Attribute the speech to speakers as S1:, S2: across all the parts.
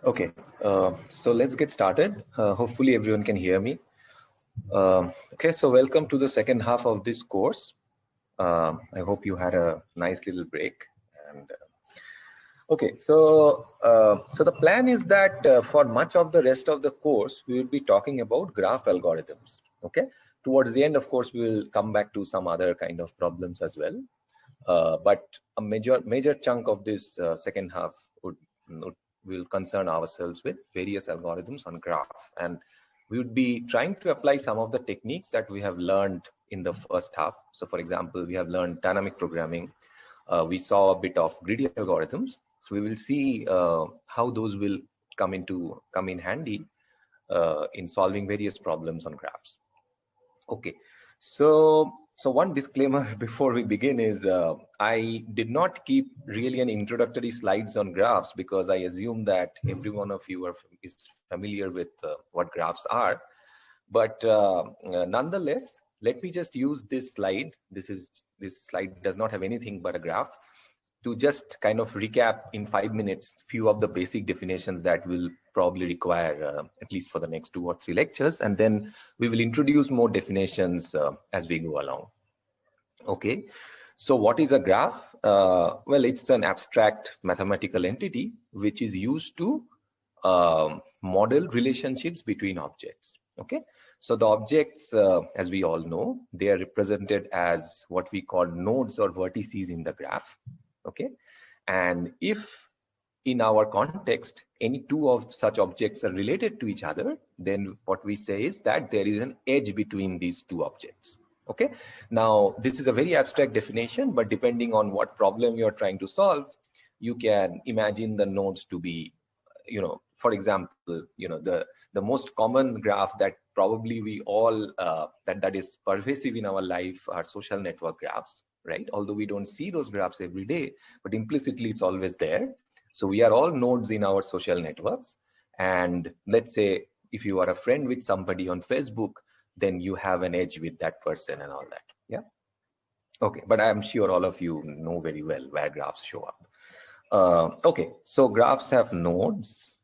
S1: Okay, so let's get started. Hopefully everyone can hear me. Okay, so welcome to the second half of this course. I hope you had a nice little break. And okay, so the plan is that for much of the rest of the course, we will be talking about graph algorithms. Okay, towards the end, of course, we will come back to some other kind of problems as well. But a major chunk of this second half would will concern ourselves with various algorithms on graph, and we would be trying to apply some of the techniques that we have learned in the first half. So for example, we have learned dynamic programming. We saw a bit of greedy algorithms, so we will see how those will come in handy in solving various problems on graphs. Okay, so one disclaimer before we begin is I did not keep really an introductory slides on graphs because I assume that every one of you is familiar with what graphs are. But nonetheless, let me just use this slide. This slide does not have anything but a graph to just kind of recap in 5 minutes few of the basic definitions that will probably require at least for the next 2 or 3 lectures, and then we will introduce more definitions as we go along. Okay, so what is a graph? Well, it's an abstract mathematical entity which is used to model relationships between objects. Okay, so the objects, as we all know, they are represented as what we call nodes or vertices in the graph. Okay, and if in our context any two of such objects are related to each other, then what we say is that there is an edge between these two objects. Okay, now this is a very abstract definition, but depending on what problem you're trying to solve, you can imagine the nodes to be, for example, the most common graph that probably we all that is pervasive in our life are social network graphs, right? Although we don't see those graphs every day, but implicitly it's always there. So we are all nodes in our social networks, and let's say if you are a friend with somebody on Facebook, then you have an edge with that person and all that. Yeah, okay, but I'm sure all of you know very well where graphs show up. Okay, so graphs have nodes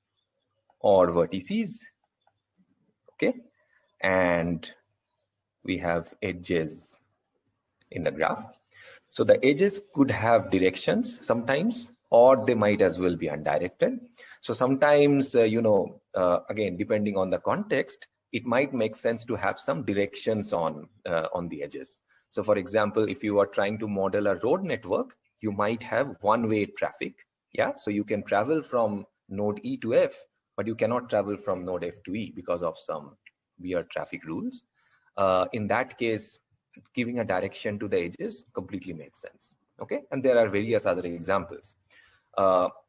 S1: or vertices, okay, and we have edges in the graph. So the edges could have directions sometimes, or they might as well be undirected. So sometimes, again, depending on the context, it might make sense to have some directions on the edges. So for example, if you are trying to model a road network, you might have one-way traffic. Yeah, so you can travel from node E to F, but you cannot travel from node F to E because of some weird traffic rules. In that case, giving a direction to the edges completely makes sense. Okay, and there are various other examples.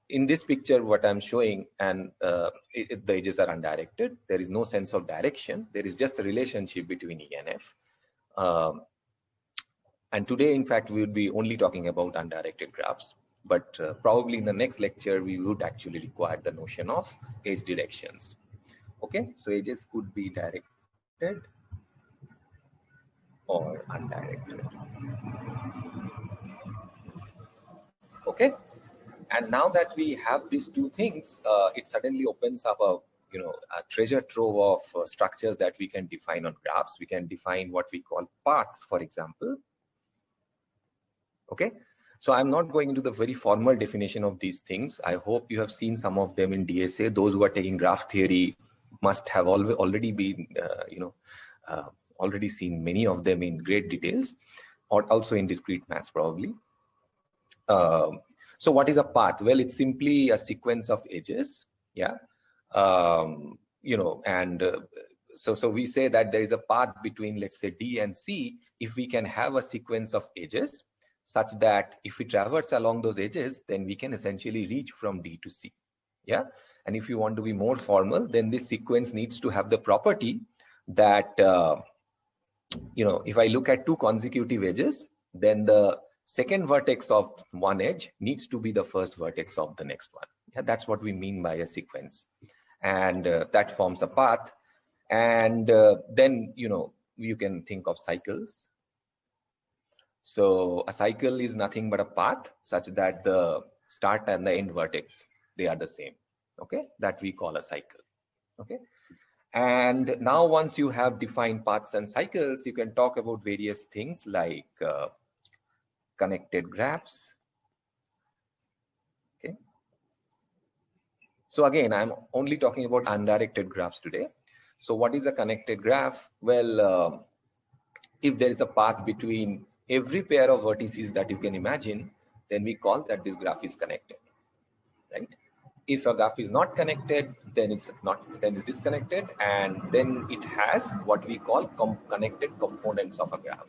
S1: In this picture, what I'm showing, and the edges are undirected. There is no sense of direction. There is just a relationship between E and F. And today, in fact, we would be only talking about undirected graphs. But probably in the next lecture, we would actually require the notion of edge directions. Okay, so edges could be directed or undirected. Okay, and now that we have these two things, it suddenly opens up a treasure trove of structures that we can define on graphs. We can define what we call paths, for example. Okay, so I'm not going into the very formal definition of these things. I hope you have seen some of them in DSA. Those who are taking graph theory must have already been, already seen many of them in great details, or also in discrete maths probably. So what is a path? Well, it's simply a sequence of edges. Yeah, so we say that there is a path between, let's say, D and C if we can have a sequence of edges such that if we traverse along those edges, then we can essentially reach from D to C. Yeah, and if you want to be more formal, then this sequence needs to have the property that if I look at two consecutive edges, then the second vertex of one edge needs to be the first vertex of the next one. Yeah, that's what we mean by a sequence, and that forms a path. And then you can think of cycles. So a cycle is nothing but a path such that the start and the end vertex, they are the same. okay, that we call a cycle. Okay, and now once you have defined paths and cycles, you can talk about various things like connected graphs. Okay, so again, I'm only talking about undirected graphs today. So what is a connected graph? Well, if there is a path between every pair of vertices that you can imagine, then we call that this graph is connected, right? If a graph is not connected, then it's disconnected, and then it has what we call connected components of a graph.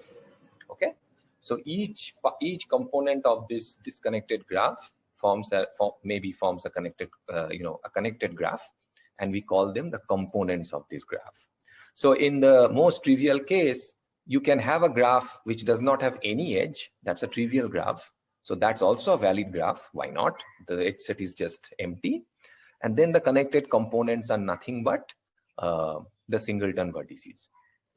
S1: Okay, so each component of this disconnected graph forms a connected a connected graph, and we call them the components of this graph. So in the most trivial case, you can have a graph which does not have any edge. That's a trivial graph. So that's also a valid graph. Why not? The edge set is just empty. And then the connected components are nothing but the singleton vertices.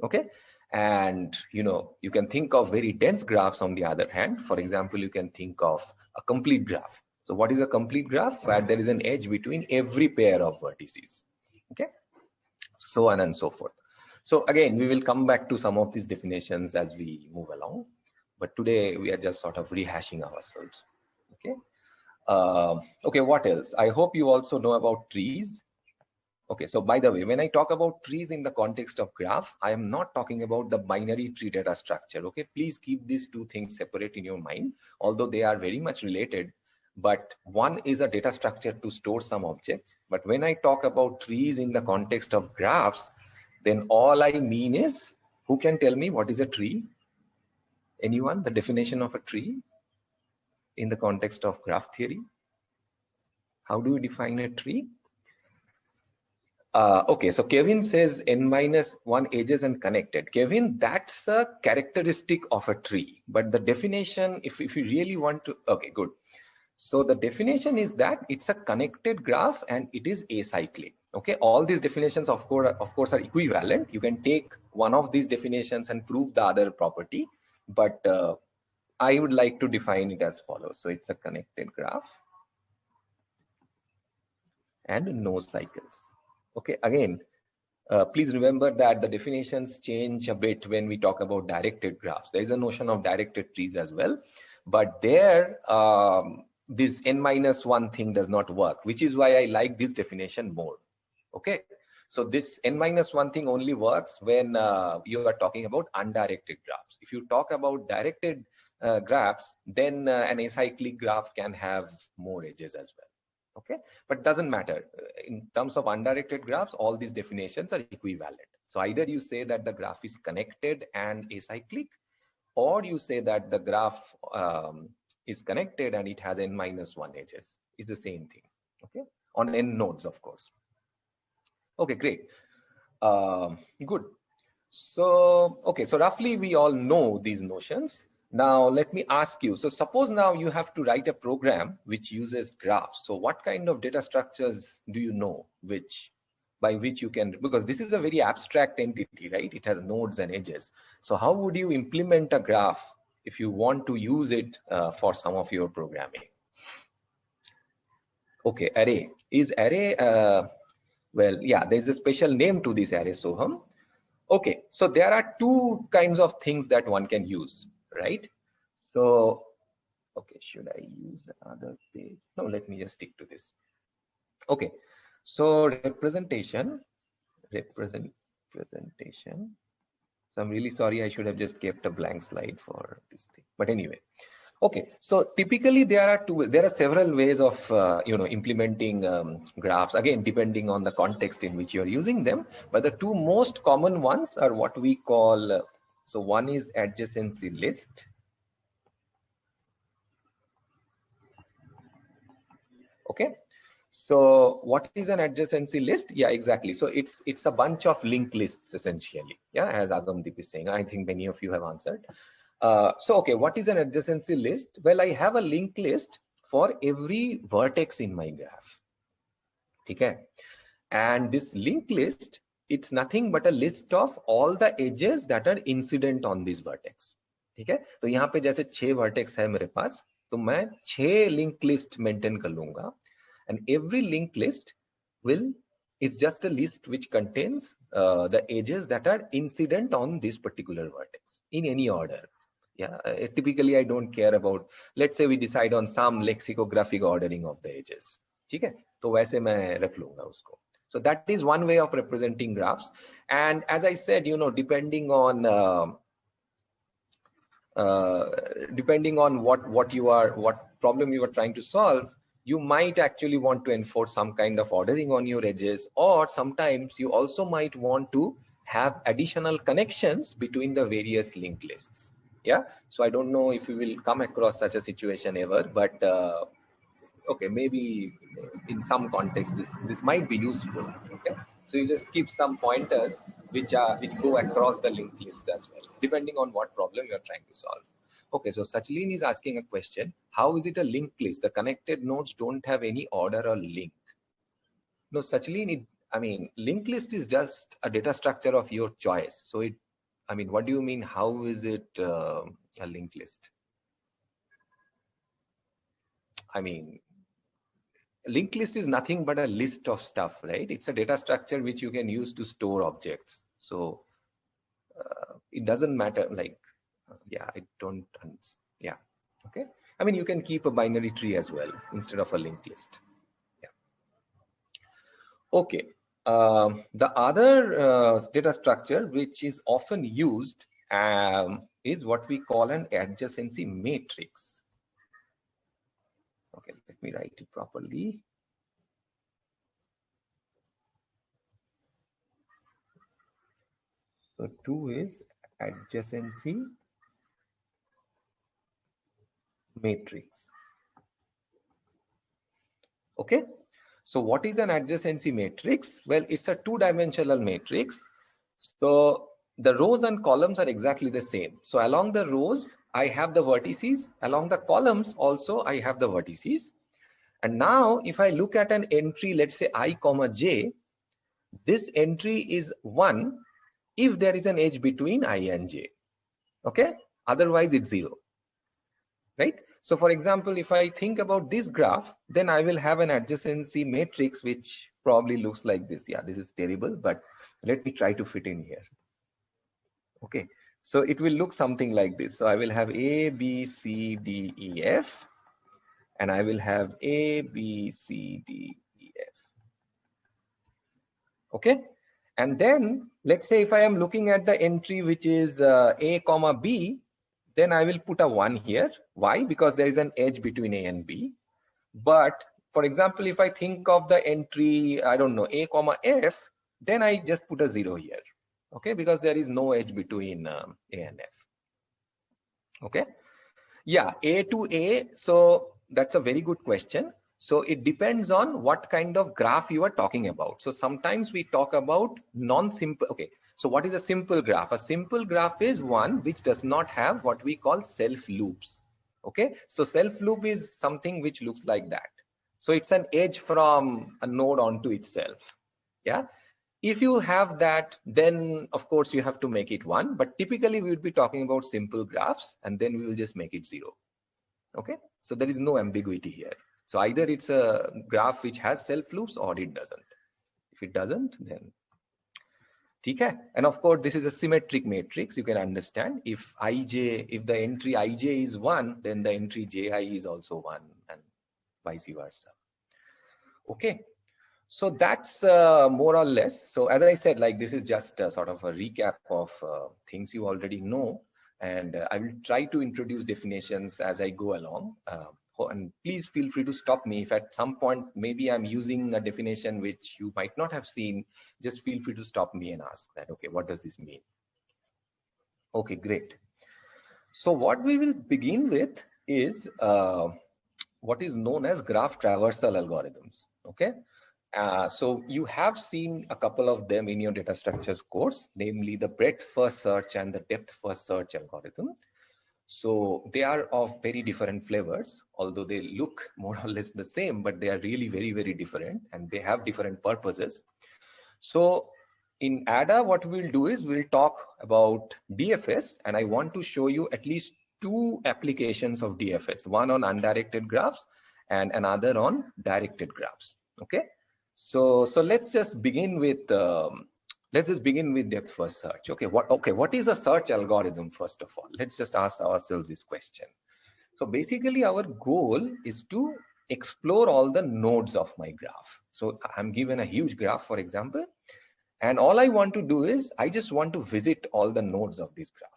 S1: Okay. And you can think of very dense graphs on the other hand. For example, you can think of a complete graph. So what is a complete graph? Where there is an edge between every pair of vertices. Okay. So on and so forth. So again, we will come back to some of these definitions as we move along. But today we are just sort of rehashing ourselves. Okay. Okay, what else? I hope you also know about trees. Okay, so by the way, when I talk about trees in the context of graph, I am not talking about the binary tree data structure. Okay, please keep these two things separate in your mind, although they are very much related. But one is a data structure to store some objects. But when I talk about trees in the context of graphs, then all I mean is, who can tell me what is a tree? Anyone? The definition of a tree in the context of graph theory? How do you define a tree? Okay, so Kevin says n-1 edges and connected. Kevin, that's a characteristic of a tree. But the definition, if you really want to, okay, good. So the definition is that it's a connected graph and it is acyclic. Okay, all these definitions of course are equivalent. You can take one of these definitions and prove the other property, but I would like to define it as follows. So it's a connected graph and no cycles. Okay, again, please remember that the definitions change a bit when we talk about directed graphs. There is a notion of directed trees as well, but there this n-1 thing does not work, which is why I like this definition more. Okay, so this n-1 thing only works when you are talking about undirected graphs. If you talk about directed graphs, then an acyclic graph can have more edges as well. Okay, but doesn't matter. In terms of undirected graphs, all these definitions are equivalent. So either you say that the graph is connected and acyclic, or you say that the graph is connected and it has n-1 edges. It's the same thing. Okay, on n nodes, of course. Okay, great. Good. So, okay, so roughly we all know these notions. Now, let me ask you, so suppose now you have to write a program which uses graphs. So what kind of data structures do you know by which you can, because this is a very abstract entity, right? It has nodes and edges. So how would you implement a graph if you want to use it for some of your programming? Okay, array. Is array, well, yeah, there's a special name to this array, Soham. Okay, so there are two kinds of things that one can use, right? So, okay, should I use another page? No, let me just stick to this. Okay, so representation. So I'm really sorry, I should have just kept a blank slide for this thing. But anyway, okay, so typically there are several ways of implementing graphs, again depending on the context in which you're using them, but the two most common ones are what we call, so one is adjacency list. Okay, so what is an adjacency list? Yeah, exactly. So it's a bunch of linked lists essentially. Yeah, as Agamdeep is saying, I think many of you have answered. So, okay, what is an adjacency list? Well, I have a linked list for every vertex in my graph. Okay, and this linked list, it's nothing but a list of all the edges that are incident on this vertex. Okay, तो यहाँ पे जैसे 6 vertex है मेरे पास, तो मैं 6 linked list maintain कर लूँगा, and every linked list is just a list which contains the edges that are incident on this particular vertex in any order. Yeah, typically I don't care about, let's say we decide on some lexicographic ordering of the edges. ठीक है, तो वैसे मैं रख लूंगा उसको. So that is one way of representing graphs. And as I said, you know, depending on what problem you are trying to solve, you might actually want to enforce some kind of ordering on your edges, or sometimes you also might want to have additional connections between the various linked lists. Yeah, so I don't know if you will come across such a situation ever, but okay, maybe in some context this might be useful. Okay, so you just keep some pointers which go across the linked list as well, depending on what problem you are trying to solve. Okay, so Sachlin is asking a question: how is it a linked list? The connected nodes don't have any order or link. No, Sachlin, I mean, linked list is just a data structure of your choice. So I mean, what do you mean? How is it a linked list? I mean, linked list is nothing but a list of stuff, right? It's a data structure which you can use to store objects. So it doesn't matter, like, yeah, I don't, yeah, okay. I mean, you can keep a binary tree as well instead of a linked list. Yeah. Okay. The other data structure which is often used is what we call an adjacency matrix. Okay, let me write it properly. So 2 is adjacency matrix. Okay, so what is an adjacency matrix? Well, it's a two-dimensional matrix. So the rows and columns are exactly the same. So along the rows, I have the vertices. Along the columns also, I have the vertices. And now if I look at an entry, let's say I comma j, this entry is 1 if there is an edge between I and j. Okay, otherwise it's 0, right? So for example, if I think about this graph, then I will have an adjacency matrix which probably looks like this. Yeah, this is terrible, but let me try to fit in here. Okay, so it will look something like this. So I will have A, B, C, D, E, F, and I will have A, B, C, D, E, F. Okay, and then let's say if I am looking at the entry which is A comma B, then I will put a 1 here. Why? Because there is an edge between A and B. But for example, if I think of the entry, I don't know, A comma F, then I just put a 0 here. Okay, because there is no edge between A and F. Okay, yeah, A to A. So that's a very good question. So it depends on what kind of graph you are talking about. So sometimes we talk about non-simple. Okay, so what is a simple graph? A simple graph is one which does not have what we call self loops. Okay, so self loop is something which looks like that. So it's an edge from a node onto itself. Yeah, if you have that, then of course you have to make it 1, but typically we would be talking about simple graphs and then we will just make it 0. Okay, so there is no ambiguity here. So either it's a graph which has self loops or it doesn't. If it doesn't, then okay. And of course, this is a symmetric matrix. You can understand if the entry ij is 1, then the entry ji is also 1, and vice versa. Okay, so that's more or less. So as I said, like this is just a sort of a recap of things you already know, and I will try to introduce definitions as I go along. And please feel free to stop me if at some point maybe I'm using a definition which you might not have seen. Just feel free to stop me and ask that, okay, what does this mean? Okay, great. So what we will begin with is what is known as graph traversal algorithms. Okay, so you have seen a couple of them in your data structures course, namely the breadth first search and the depth first search algorithm. So they are of very different flavors, although they look more or less the same, but they are really very, very different and they have different purposes. So in ADA, what we'll do is we'll talk about DFS, and I want to show you at least 2 applications of DFS, one on undirected graphs and another on directed graphs. Okay. So let's just begin with depth first search. What is a search algorithm? First of all, let's just ask ourselves this question. So basically, our goal is to explore all the nodes of my graph. So I'm given a huge graph, for example, and all I want to do is I just want to visit all the nodes of this graph.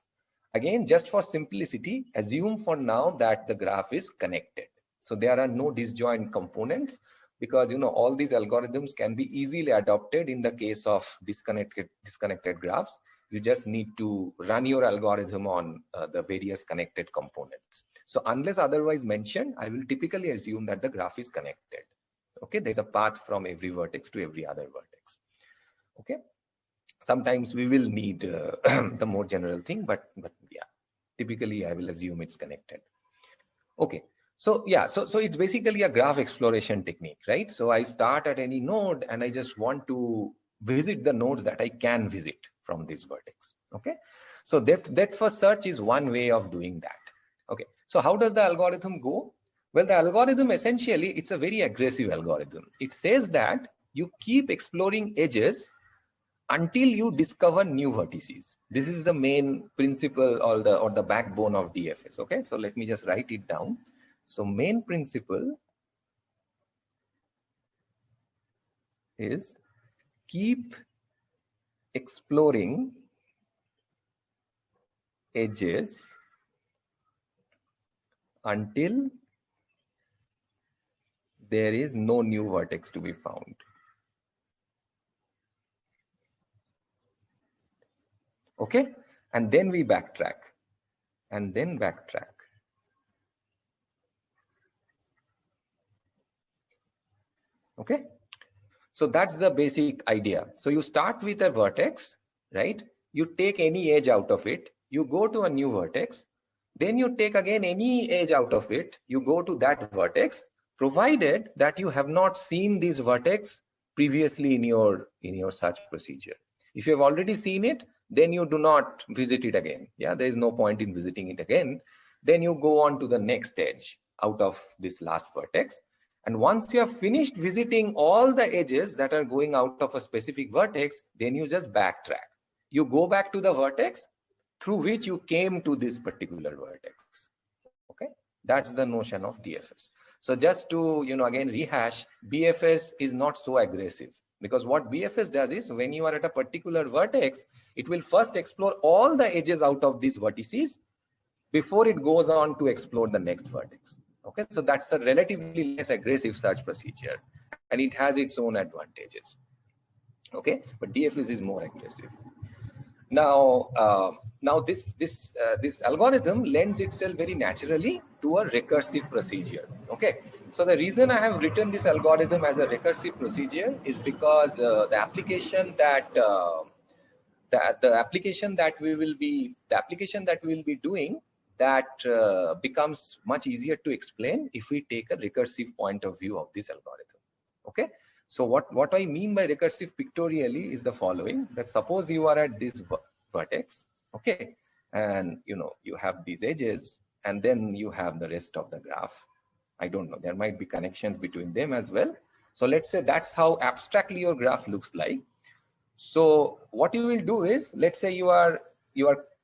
S1: Again, just for simplicity, assume for now that the graph is connected. So there are no disjoint components, because all these algorithms can be easily adopted in the case of disconnected graphs. You just need to run your algorithm on the various connected components. So unless otherwise mentioned, I will typically assume that the graph is connected. Okay, there's a path from every vertex to every other vertex. Okay, sometimes we will need the more general thing, but yeah, typically I will assume it's connected. Okay, so yeah, so it's basically a graph exploration technique, right? So I start at any node and I just want to visit the nodes that I can visit from this vertex. Okay, so depth first search is one way of doing that. Okay, so how does the algorithm go? Well, the algorithm essentially, it's a very aggressive algorithm. It says that you keep exploring edges until you discover new vertices. This is the main principle or the backbone of DFS. Okay, so let me just write it down. So main principle is keep exploring edges until there is no new vertex to be found. Okay, and then we backtrack and then backtrack. Okay, so that's the basic idea. So you start with a vertex, right? You take any edge out of it, you go to a new vertex, then you take again any edge out of it, you go to that vertex, provided that you have not seen this vertex previously in your search procedure. If you have already seen it, then you do not visit it again. Yeah, there is no point in visiting it again. Then you go on to the next edge out of this last vertex. And once you have finished visiting all the edges that are going out of a specific vertex, then you just backtrack. You go back to the vertex through which you came to this particular vertex. Okay, that's the notion of DFS. So just to again rehash, BFS is not so aggressive, because what BFS does is when you are at a particular vertex, it will first explore all the edges out of these vertices before it goes on to explore the next vertex. Okay, so that's a relatively less aggressive search procedure, and it has its own advantages. Okay, but DFS is more aggressive. Now, this algorithm lends itself very naturally to a recursive procedure. Okay, so the reason I have written this algorithm as a recursive procedure is because the application that we will be doing, that becomes much easier to explain if we take a recursive point of view of this algorithm. Okay, so what I mean by recursive pictorially is the following: that suppose you are at this vertex, okay, and you have these edges, and then you have the rest of the graph. I don't know, there might be connections between them as well. So let's say that's how abstractly your graph looks like. So what you will do is, let's say you are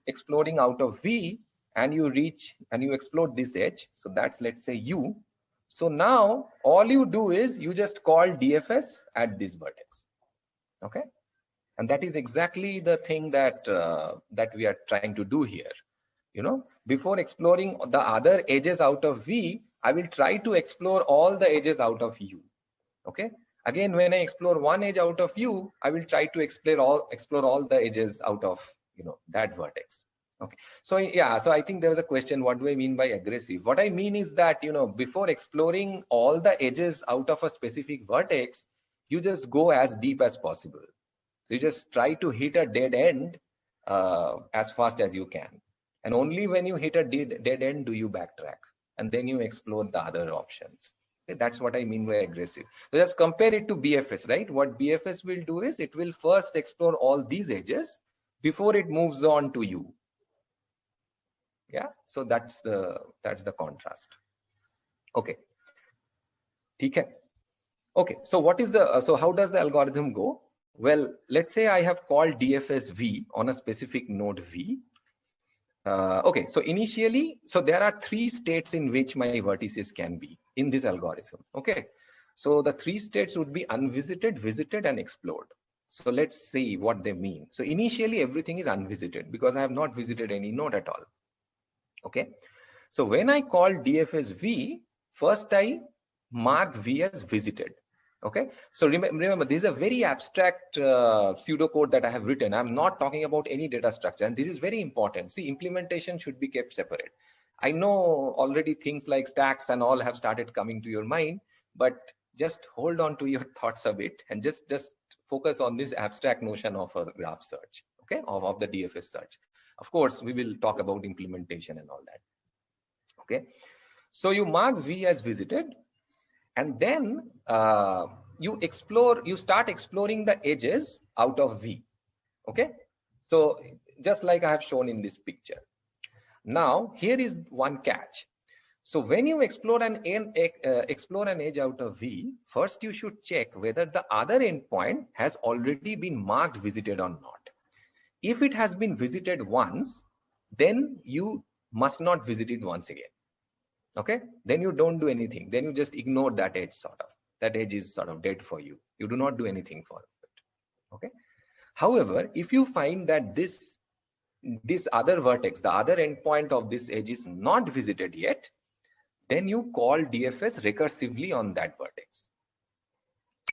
S1: exploring out of V, and you reach and you explore this edge. So that's, let's say, U. So now all you do is you just call DFS at this vertex. Okay, and that is exactly the thing that that we are trying to do here. Before exploring the other edges out of V, I will try to explore all the edges out of U. Okay, again, when I explore one edge out of U, I will try to explore all the edges out of that vertex. Okay, so yeah, so I think there was a question, what do I mean by aggressive? What I mean is that before exploring all the edges out of a specific vertex, you just go as deep as possible. So you just try to hit a dead end as fast as you can, and only when you hit a dead end do you backtrack, and then you explore the other options. Okay, that's what I mean by aggressive. So just compare it to BFS, right? What BFS will do is it will first explore all these edges before it moves on to U. Yeah, so that's the contrast. Okay, ठीक है. Okay, so what is the, so how does the algorithm go? Well, let's say I have called DFS V on a specific node V. Okay, so initially, so there are 3 states in which my vertices can be in this algorithm. Okay, so the 3 states would be unvisited, visited, and explored. So let's see what they mean. So initially, everything is unvisited because I have not visited any node at all. Okay, so when I call DFS V, first I mark V as visited. Okay, so remember this is a very abstract pseudocode that I have written. I'm not talking about any data structure, and this is very important. See, implementation should be kept separate. I know already things like stacks and all have started coming to your mind, but just hold on to your thoughts a bit and just focus on this abstract notion of a graph search, okay, of the DFS search. Of course, we will talk about implementation and all that. Okay, so you mark V as visited, and then you start exploring the edges out of V. Okay, so just like I have shown in this picture. Now here is one catch. So when you explore an edge out of V, first you should check whether the other endpoint has already been marked visited or not. If it has been visited once, then you must not visit it once again. Okay, then you don't do anything. Then you just ignore that edge, sort of. That edge is sort of dead for you. You do not do anything for it. Okay. However, if you find that this other vertex, the other endpoint of this edge is not visited yet, then you call DFS recursively on that vertex.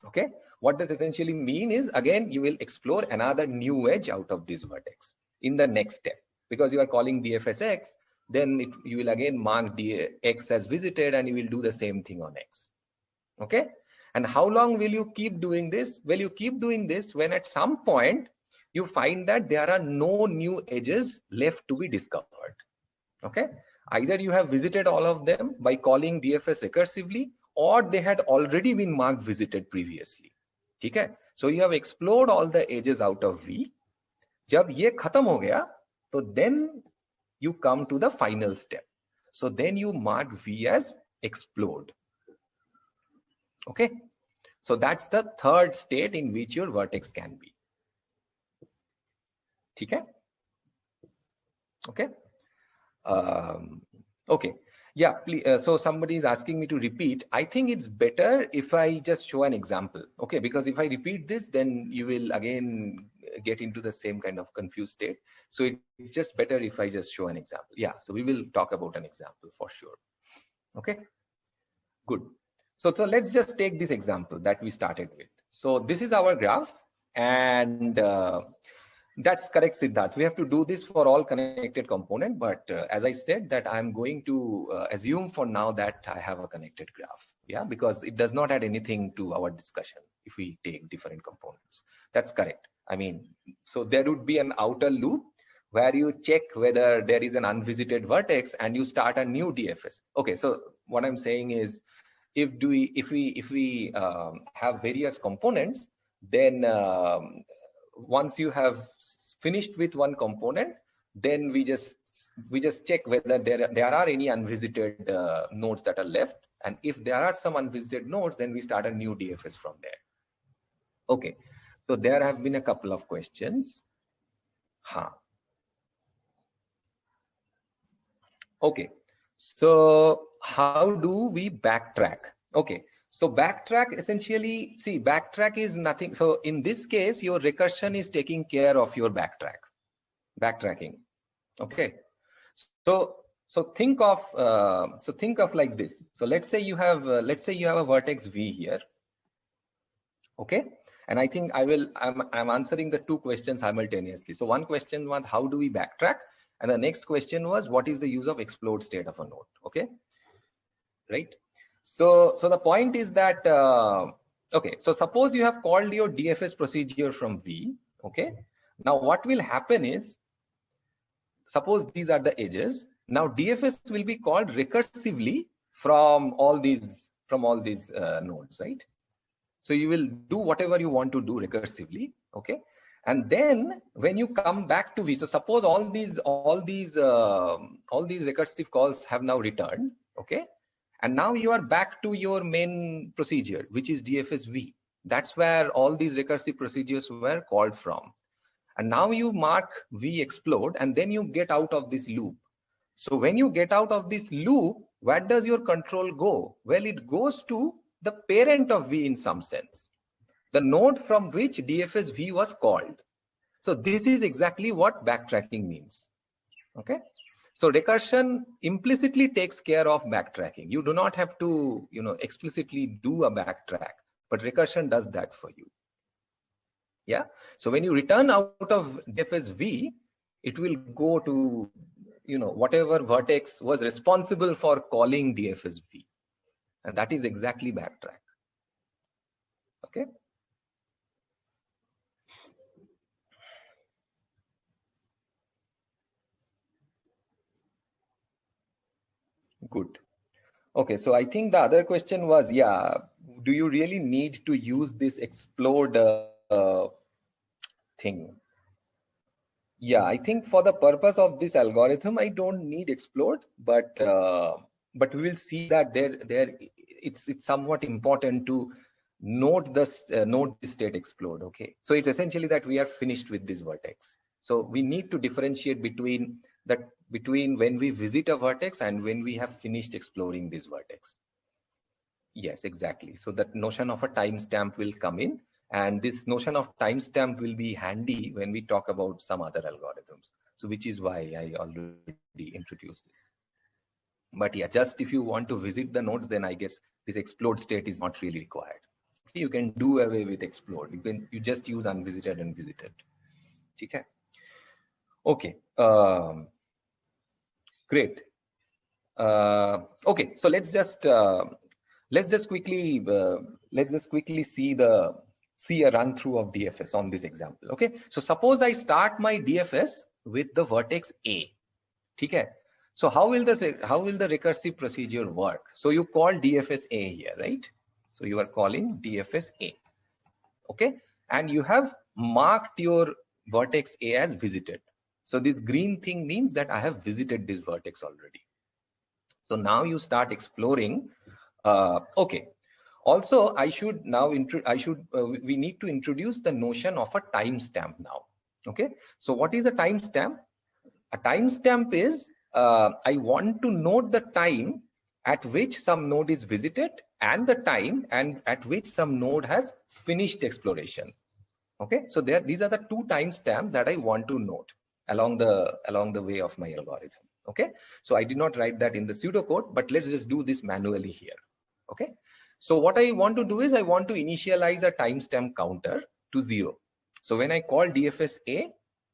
S1: Okay. What this essentially mean is, again, you will explore another new edge out of this vertex in the next step, because you are calling DFS X. Then you will again mark the X as visited, and you will do the same thing on X. Okay. And how long will you keep doing this? Well, you keep doing this when at some point you find that there are no new edges left to be discovered. Okay. Either you have visited all of them by calling DFS recursively, or they had already been marked visited previously. Okay. So you have explored all the edges out of V. Jab ye khatam ho gaya, so then you come to the final step. So then you mark V as explored. Okay. So that's the third state in which your vertex can be. Okay. Okay. Okay. Yeah, please, so somebody is asking me to repeat. I think it's better if I just show an example. Okay, because if I repeat this, then you will again get into the same kind of confused state. So it's just better if I just show an example. Yeah, so we will talk about an example for sure. Okay, good. So let's just take this example that we started with. So this is our graph, and that's correct, Siddharth. We have to do this for all connected component, but as I said, that I'm going to assume for now that I have a connected graph. Yeah, because it does not add anything to our discussion if we take different components. That's correct. I mean, so there would be an outer loop where you check whether there is an unvisited vertex and you start a new DFS. Okay, so what I'm saying is, if we have various components, then once you have finished with one component, then we just check whether there are any unvisited nodes that are left, and if there are some unvisited nodes, then we start a new DFS from there. Okay, so there have been a couple of questions. Okay, so how do we backtrack? Okay, so backtrack, essentially, see, backtrack is nothing. So in this case, your recursion is taking care of your backtracking. Okay, so think of like this. So let's say you have a vertex V here. Okay, and I think I'm answering the two questions simultaneously. So one question was, how do we backtrack? And the next question was, what is the use of explored state of a node? Okay, right? So the point is that, okay, so suppose you have called your DFS procedure from V. Okay, now what will happen is, suppose these are the edges. Now DFS will be called recursively from all these nodes, right? So you will do whatever you want to do recursively. Okay. And then when you come back to V, so suppose all these recursive calls have now returned, okay, And now you are back to your main procedure, which is DFS-V. That's where all these recursive procedures were called from. And now you mark V explode, and then you get out of this loop. So when you get out of this loop, where does your control go? Well, it goes to the parent of V in some sense, the node from which DFS-V was called. So this is exactly what backtracking means. Okay. So recursion implicitly takes care of backtracking. You do not have to, explicitly do a backtrack, but recursion does that for you. Yeah. So when you return out of DFS-V, it will go to, whatever vertex was responsible for calling DFS-V. And that is exactly backtrack. Okay. Good. Okay, so I think the other question was, do you really need to use this explode thing? Yeah, I think for the purpose of this algorithm, I don't need explode, but we will see that it's somewhat important to note the state explode. Okay, so it's essentially that we are finished with this vertex. So we need to differentiate between when we visit a vertex and when we have finished exploring this vertex. Yes, exactly. So that notion of a timestamp will come in, and this notion of timestamp will be handy when we talk about some other algorithms. So which is why I already introduced this. But yeah, just if you want to visit the nodes, then I guess this explode state is not really required. Okay, you can do away with explode. You just use unvisited and visited. Okay. Okay. Great. Okay, so let's just quickly see a run through of DFS on this example. Okay, so suppose I start my DFS with the vertex A. Okay, so how will the recursive procedure work? So you call DFS A here, right? So you are calling DFS A. Okay, and you have marked your vertex A as visited. So this green thing means that I have visited this vertex already. So now you start exploring. Okay. Also, we need to introduce the notion of a timestamp now. Okay. So what is a timestamp? A timestamp is I want to note the time at which some node is visited and the time and at which some node has finished exploration. Okay. So these are the two timestamps that I want to note along the way of my algorithm. Okay, so I did not write that in the pseudocode, but let's just do this manually here. Okay, so what I want to do is I want to initialize a timestamp counter to 0. So when I call DFS A,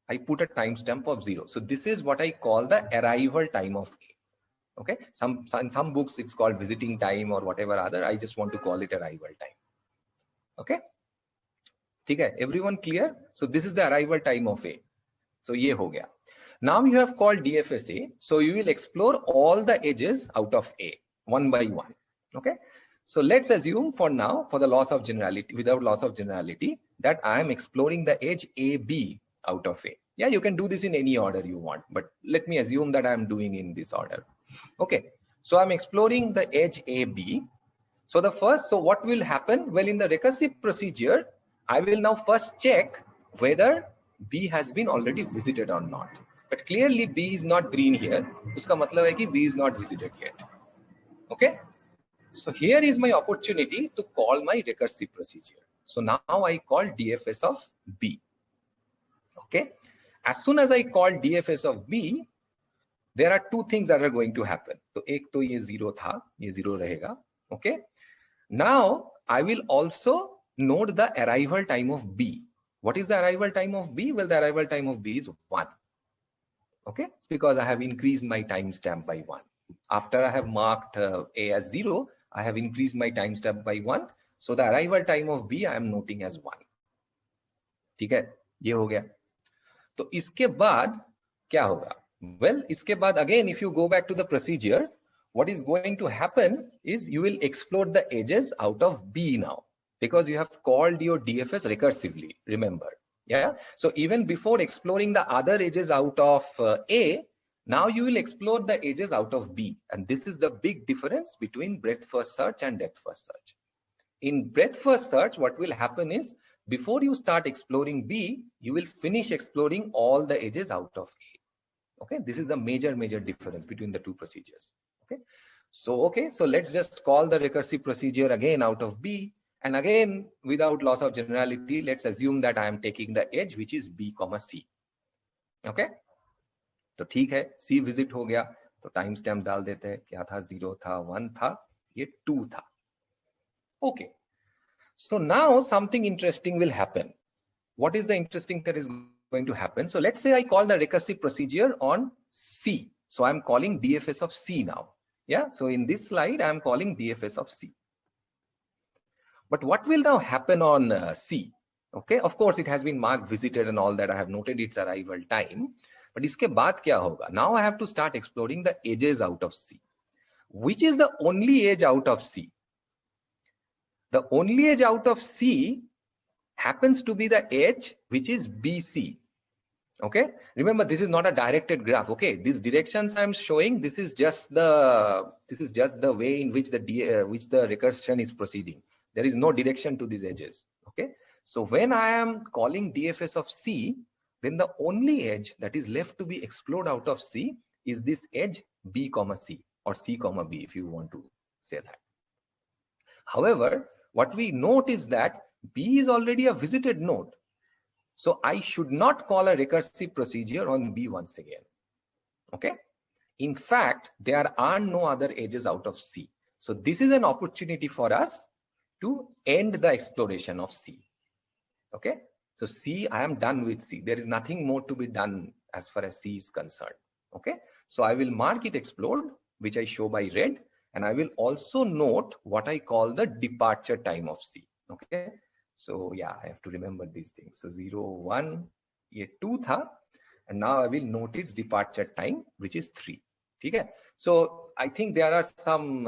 S1: I put a timestamp of 0. So this is what I call the arrival time of A. Okay, in some books it's called visiting time or whatever other. I just want to call it arrival time. Okay, okay, everyone clear? So this is the arrival time of A. So ye ho gaya. Now you have called DFS A, so you will explore all the edges out of A one by one. Okay, so let's assume for now, for the loss of generality, without loss of generality, that I am exploring the edge AB out of A. Yeah, you can do this in any order you want, but let me assume that I am doing in this order. Okay, so I'm exploring the edge AB. So what will happen? Well, in the recursive procedure, I will now first check whether B has been already visited or not. But clearly B is not green here. Uska matlab hai ki B is not visited yet. Okay. So here is my opportunity to call my recursive procedure. So now I call DFS of B. Okay. As soon as I call DFS of B, there are two things that are going to happen. So ek to ye 0 tha, ye 0 rahega. Okay. Now I will also note the arrival time of B. What is the arrival time of B? Well, the arrival time of B is 1. Okay, it's because I have increased my timestamp by 1. After I have marked A as 0, I have increased my timestamp by 1. So the arrival time of B I am noting as 1. ठीक है, ये हो गया. तो इसके बाद क्या होगा? Well, इसके बाद again, if you go back to the procedure, what is going to happen is you will explore the edges out of B now, because you have called your DFS recursively, remember. Yeah. So even before exploring the other edges out of A, Now you will explore the edges out of B, and this is the big difference between breadth first search and depth first search. In breadth first search, what will happen is before you start exploring B, you will finish exploring all the edges out of A. Okay, this is the major difference between the two procedures. Okay, so let's just call the recursive procedure again out of B, and again without loss of generality, let's assume that I am taking the edge which is B, C. Okay, तो ठीक है, C visit हो गया तो time stamp डाल देते हैं, क्या था 0 था 1 था, ये 2 था. Okay, so now something interesting will happen. What is the interesting that is going to happen? So let's say I call the recursive procedure on C. So I'm calling DFS of C now. Yeah, so in this slide I'm calling DFS of C. But what will now happen on C? Okay, of course it has been marked visited and all that. I have noted its arrival time. But iske baad kya hoga? Now I have to start exploring the edges out of C. Which is the only edge out of C? The only edge out of C happens to be the edge which is BC. Okay, remember this is not a directed graph. Okay, these directions I'm showing, this is just the way in which the recursion is proceeding. There is no direction to these edges. Okay, so when I am calling DFS of C, then the only edge that is left to be explored out of C is this edge B, C, or C, B, if you want to say that. However, what we note is that B is already a visited node. So I should not call a recursive procedure on B once again. Okay. In fact, there are no other edges out of C. So this is an opportunity for us to end the exploration of C. Okay. So C, I am done with C. There is nothing more to be done as far as C is concerned. Okay. So I will mark it explored, which I show by red. And I will also note what I call the departure time of C. Okay. So yeah, I have to remember these things. So 0, 1, ये 2 था, and now I will note its departure time, which is 3. Okay. So I think there are some,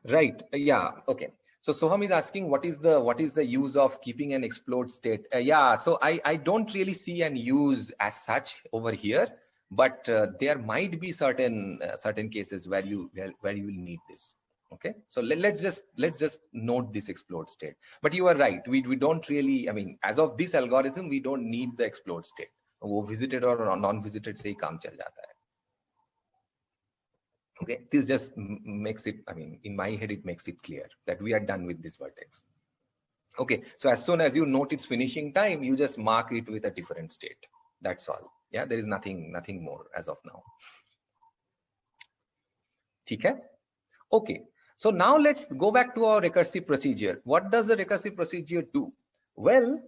S1: right. Yeah. Okay. So Soham is asking what is the use of keeping an explored state? Yeah. So I don't really see an use as such over here, but there might be certain cases where you will need this. Okay, so let's just note this explored state. But you are right, we don't really, I mean, as of this algorithm, we don't need the explored state. वो visited or non-visited से ही काम चल जाता है. Okay, this just makes it, I mean, in my head, it makes it clear that we are done with this vertex. Okay, so as soon as you note its finishing time, you just mark it with a different state. That's all. Yeah, there is nothing more as of now. ठीक है? Okay. So now let's go back to our recursive procedure. What does the recursive procedure do? Well,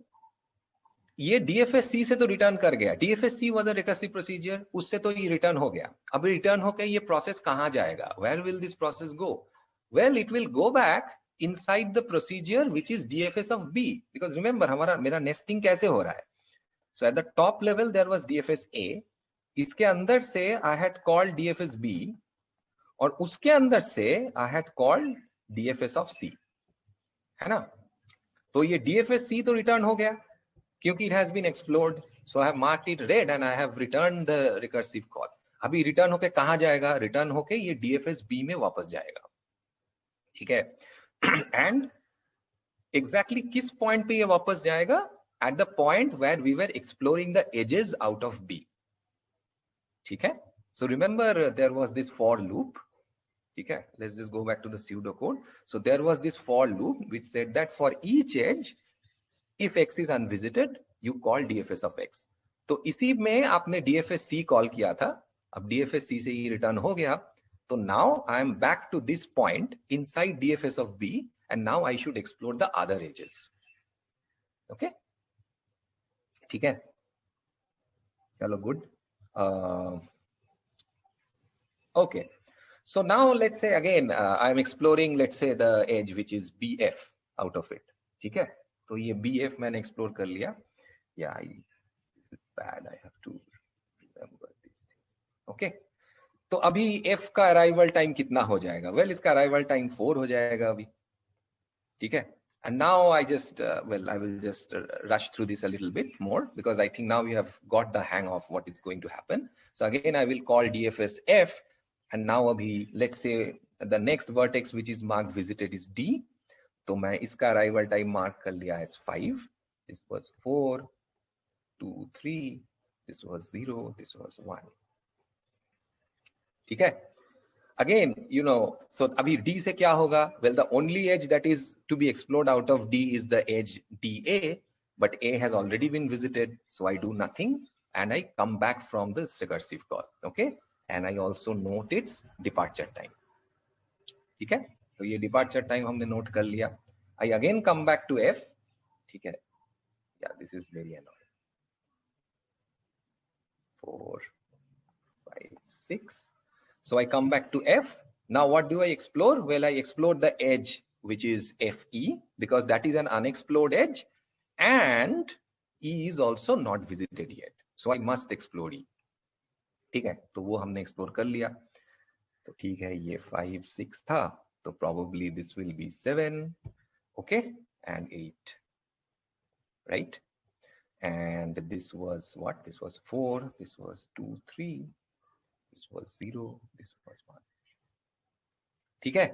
S1: ये DFS-C से तो return कर गया. DFS-C was a recursive procedure. उससे तो ये return हो गया. अब return होकर ये process कहाँ जाएगा? Where will this process go? Well, it will go back inside the procedure which is DFS of B. Because remember, मेरा nesting कैसे हो रहा है? So at the top level there was DFS-A. इसके अंदर से I had called DFS-B. और उसके अंदर से I had called DFS of C, है ना? तो ये DFS C तो return हो गया क्योंकि it has been explored. So I have marked it red and I have returned the recursive call. अभी return होके कहाँ जाएगा? Return होके ये DFS B में वापस जाएगा. ठीक है? And exactly किस point पे ये वापस जाएगा? At the point where we were exploring the edges out of B. ठीक है? So remember there was this for loop. Okay, let's just go back to the pseudocode. So there was this for loop which said that for each edge, if x is unvisited, you call DFS of x. तो इसी में आपने DFS C call किया था. अब DFS C से ही return हो गया. So now I am back to this point inside DFS of B, and now I should explore the other edges. Okay. ठीक है. चलो good. Okay. So now let's say again, I'm exploring, let's say the edge which is BF out of it. ठीक है? तो ये BF मैंने explore कर लिया. Yeah, this is bad. I have to remember these things. Okay. तो अभी F का arrival time कितना हो जाएगा? Well, इसका arrival time 4 हो जाएगा अभी. ठीक है? And now I just, well, I will just rush through this a little bit more because I think now we have got the hang of what is going to happen. So again, I will call DFS F. And now abhi, let's say the next vertex which is marked visited is D. So मैं इसका arrival time mark कर लिया as 5. This was 4, 2, 3. This was 0. This was 1. ठीक है? Again, you know, so abhi D se kya hoga? Well, the only edge that is to be explored out of D is the edge DA, but A has already been visited. So I do nothing and I come back from this recursive call. Okay. And I also note its departure time. Okay. So ये departure time हमने note कर लिया. I again come back to F. ठीक है. Yeah, this is very annoying. 4, 5, 6. So I come back to F. Now what do I explore? Well, I explore the edge, which is FE, because that is an unexplored edge, and E is also not visited yet. So I must explore E. ठीक है, तो वो हमने explore कर लिया. तो ठीक है, ये 5, 6 था, तो probably this will be 7, okay, and 8, right? And this was what? This was 4, this was 2, 3. This was 0, this was 1. ठीक है?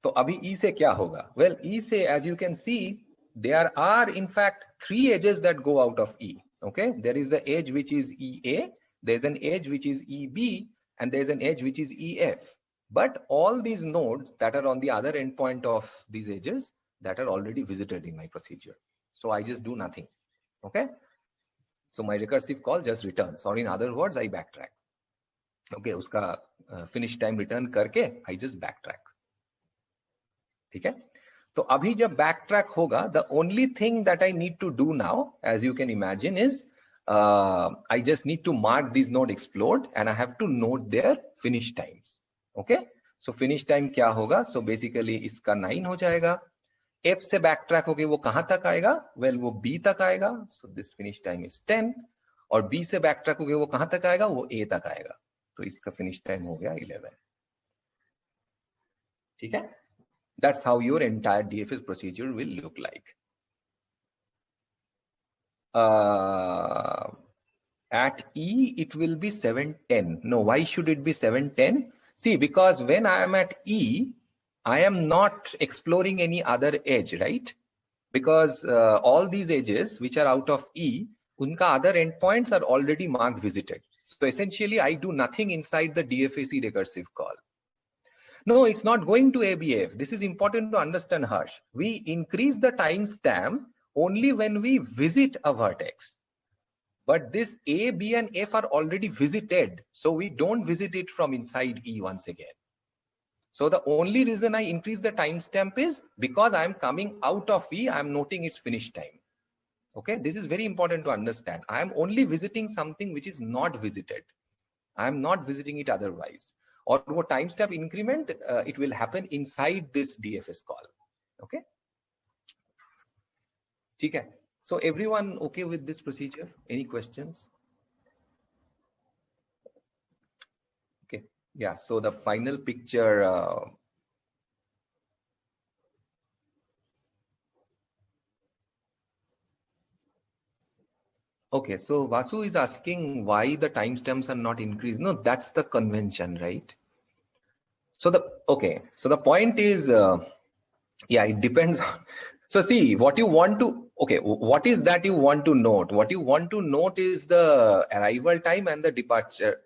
S1: तो अभी E से क्या होगा? Well, E से, as you can see, there are in fact 3 edges that go out of E. Okay, there is the edge which is EA, there's an edge which is EB, and there's an edge which is EF. But all these nodes that are on the other endpoint of these edges that are already visited in my procedure. So I just do nothing. Okay, so my recursive call just returns, or in other words, I backtrack. Okay, उसका finish time return करके I just backtrack. ठीक है? तो अभी जब backtrack होगा, the only thing that I need to do now, as you can imagine, is I just need to mark these node explored and I have to note their finish times. Okay, so finish time क्या होगा? So basically इसका 9 हो जाएगा. F से backtrack होके वो कहाँ तक आएगा? Well, वो B तक आएगा. So this finish time is 10. और B से backtrack होके वो कहाँ तक आएगा? वो A तक आएगा. तो इसका फिनिश टाइम हो गया 11. ठीक है? That's how your entire DFS procedure will look like. At E, it will be 710. No, why should it be 710? See, because when I am at E, I am not exploring any other edge, right? Because all these edges which are out of E, unka other endpoints are already marked visited. So essentially, I do nothing inside the DFAC recursive call. No, it's not going to ABF. This is important to understand, Harsh. We increase the timestamp only when we visit a vertex. But this A, B, and F are already visited. So we don't visit it from inside E once again. So the only reason I increase the timestamp is because I'm coming out of E, I'm noting its finish time. Okay, this is very important to understand. I am only visiting something which is not visited. I am not visiting it otherwise. Or वो timestamp increment, it will happen inside this DFS call. Okay. ठीक है. So everyone okay with this procedure? Any questions? Okay. Yeah. So the final picture. Okay, so Vasu is asking why the timestamps are not increased. No, that's the convention, right? So the point is, yeah, it depends on. So see, what you want to, okay, what is that you want to note? What you want to note is the arrival time and the departure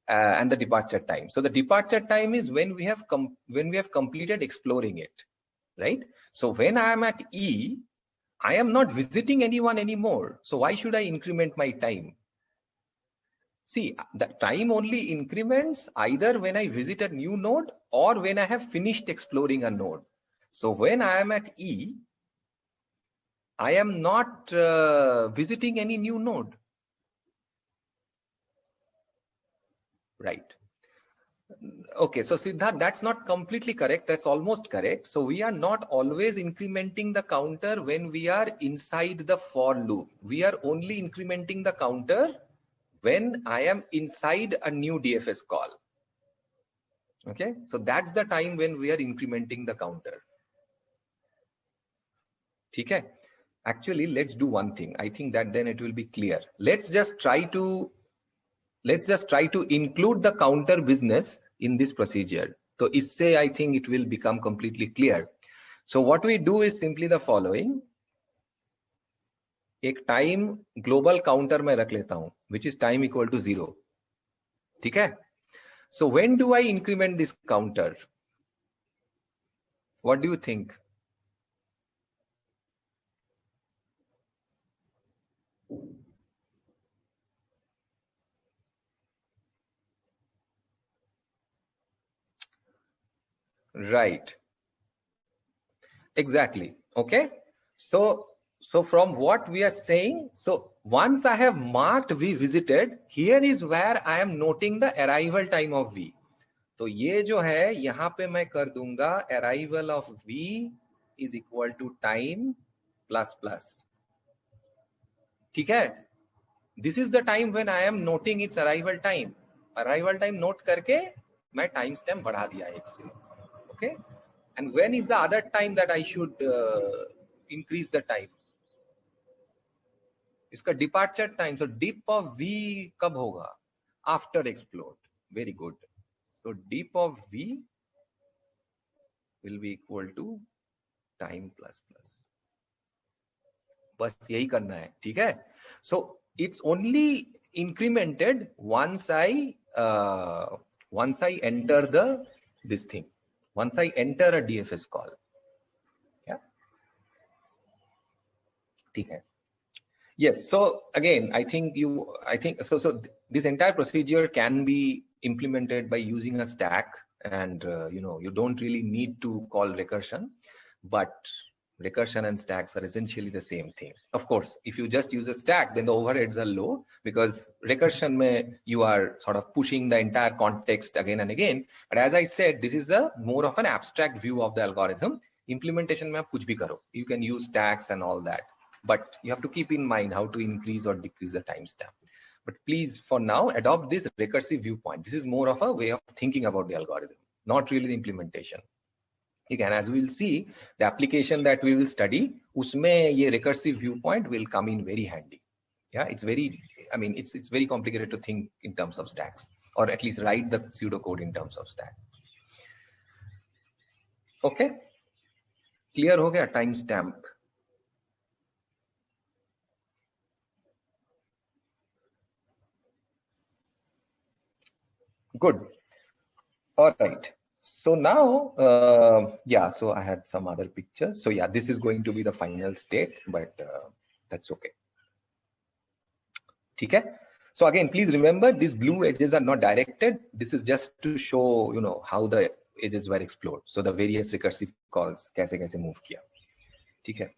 S1: time. So the departure time is when we have completed exploring it, right? So when I am at E, I am not visiting anyone anymore. So why should I increment my time? See, the time only increments either when I visit a new node or when I have finished exploring a node. So when I am at E, I am not visiting any new node. Right. Okay, so Siddharth, that's not completely correct. That's almost correct. So we are not always incrementing the counter when we are inside the for loop. We are only incrementing the counter when I am inside a new DFS call. Okay, so that's the time when we are incrementing the counter. ठीक है. Actually, let's do one thing. I think that then it will be clear. Let's just try to include the counter business in this procedure. So isse I think it will become completely clear. So what we do is simply the following. एक time global counter में रख लेता हूं, which is time equal to 0. ठीक है. So when do I increment this counter? What do you think? Right. Exactly. Okay. So from what we are saying, so once I have marked V visited, here is where I am noting the arrival time of V. तो ये जो है यहाँ पे मैं कर दूंगा arrival of V is equal to time plus plus. ठीक है. This is the time when I am noting its arrival time. Arrival time note करके मैं time stamp बढ़ा दिया एक से. Okay. And when is the other time that I should increase the time? इसका departure time. So dip of V कब होगा? After explode. Very good. So dip of V will be equal to time plus plus. बस यही करना है. ठीक है. So it's only incremented once I enter this thing. Once I enter a DFS call. Yeah. ठीक है. Yes. So again, I think so this entire procedure can be implemented by using a stack, and you don't really need to call recursion, but recursion and stacks are essentially the same thing. Of course, if you just use a stack, then the overheads are low, because recursion mein you are sort of pushing the entire context again and again. But as I said, this is a more of an abstract view of the algorithm. Implementation mein aap kuch bhi karo. You can use stacks and all that, but you have to keep in mind how to increase or decrease the timestamp. But please, for now, adopt this recursive viewpoint. This is more of a way of thinking about the algorithm, not really the implementation. Again, as we will see, the application that we will study, usme ye recursive viewpoint will come in very handy. Yeah, it's very complicated to think in terms of stacks, or at least write the pseudocode in terms of stack. Okay, clear ho gaya timestamp? Good. All right. So now, so I had some other pictures. So yeah, this is going to be the final state, but that's okay. Okay. So again, please remember, these blue edges are not directed. This is just to show, how the edges were explored. So the various recursive calls, kaise move kiya. Okay.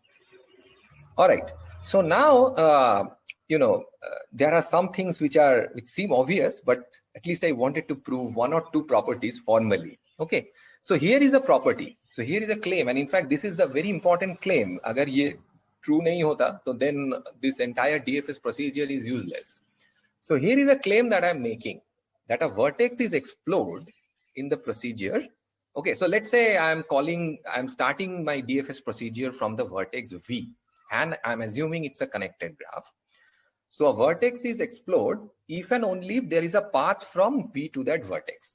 S1: All right. So now, there are some things which seem obvious, but at least I wanted to prove one or two properties formally. Okay. So here is a property. So here is a claim. And in fact, this is the very important claim. Agar ye true nahi hota, so then this entire DFS procedure is useless. So here is a claim that I'm making, that a vertex is explored in the procedure. Okay. So let's say I'm starting my DFS procedure from the vertex V, and I'm assuming it's a connected graph. So a vertex is explored if and only if there is a path from V to that vertex.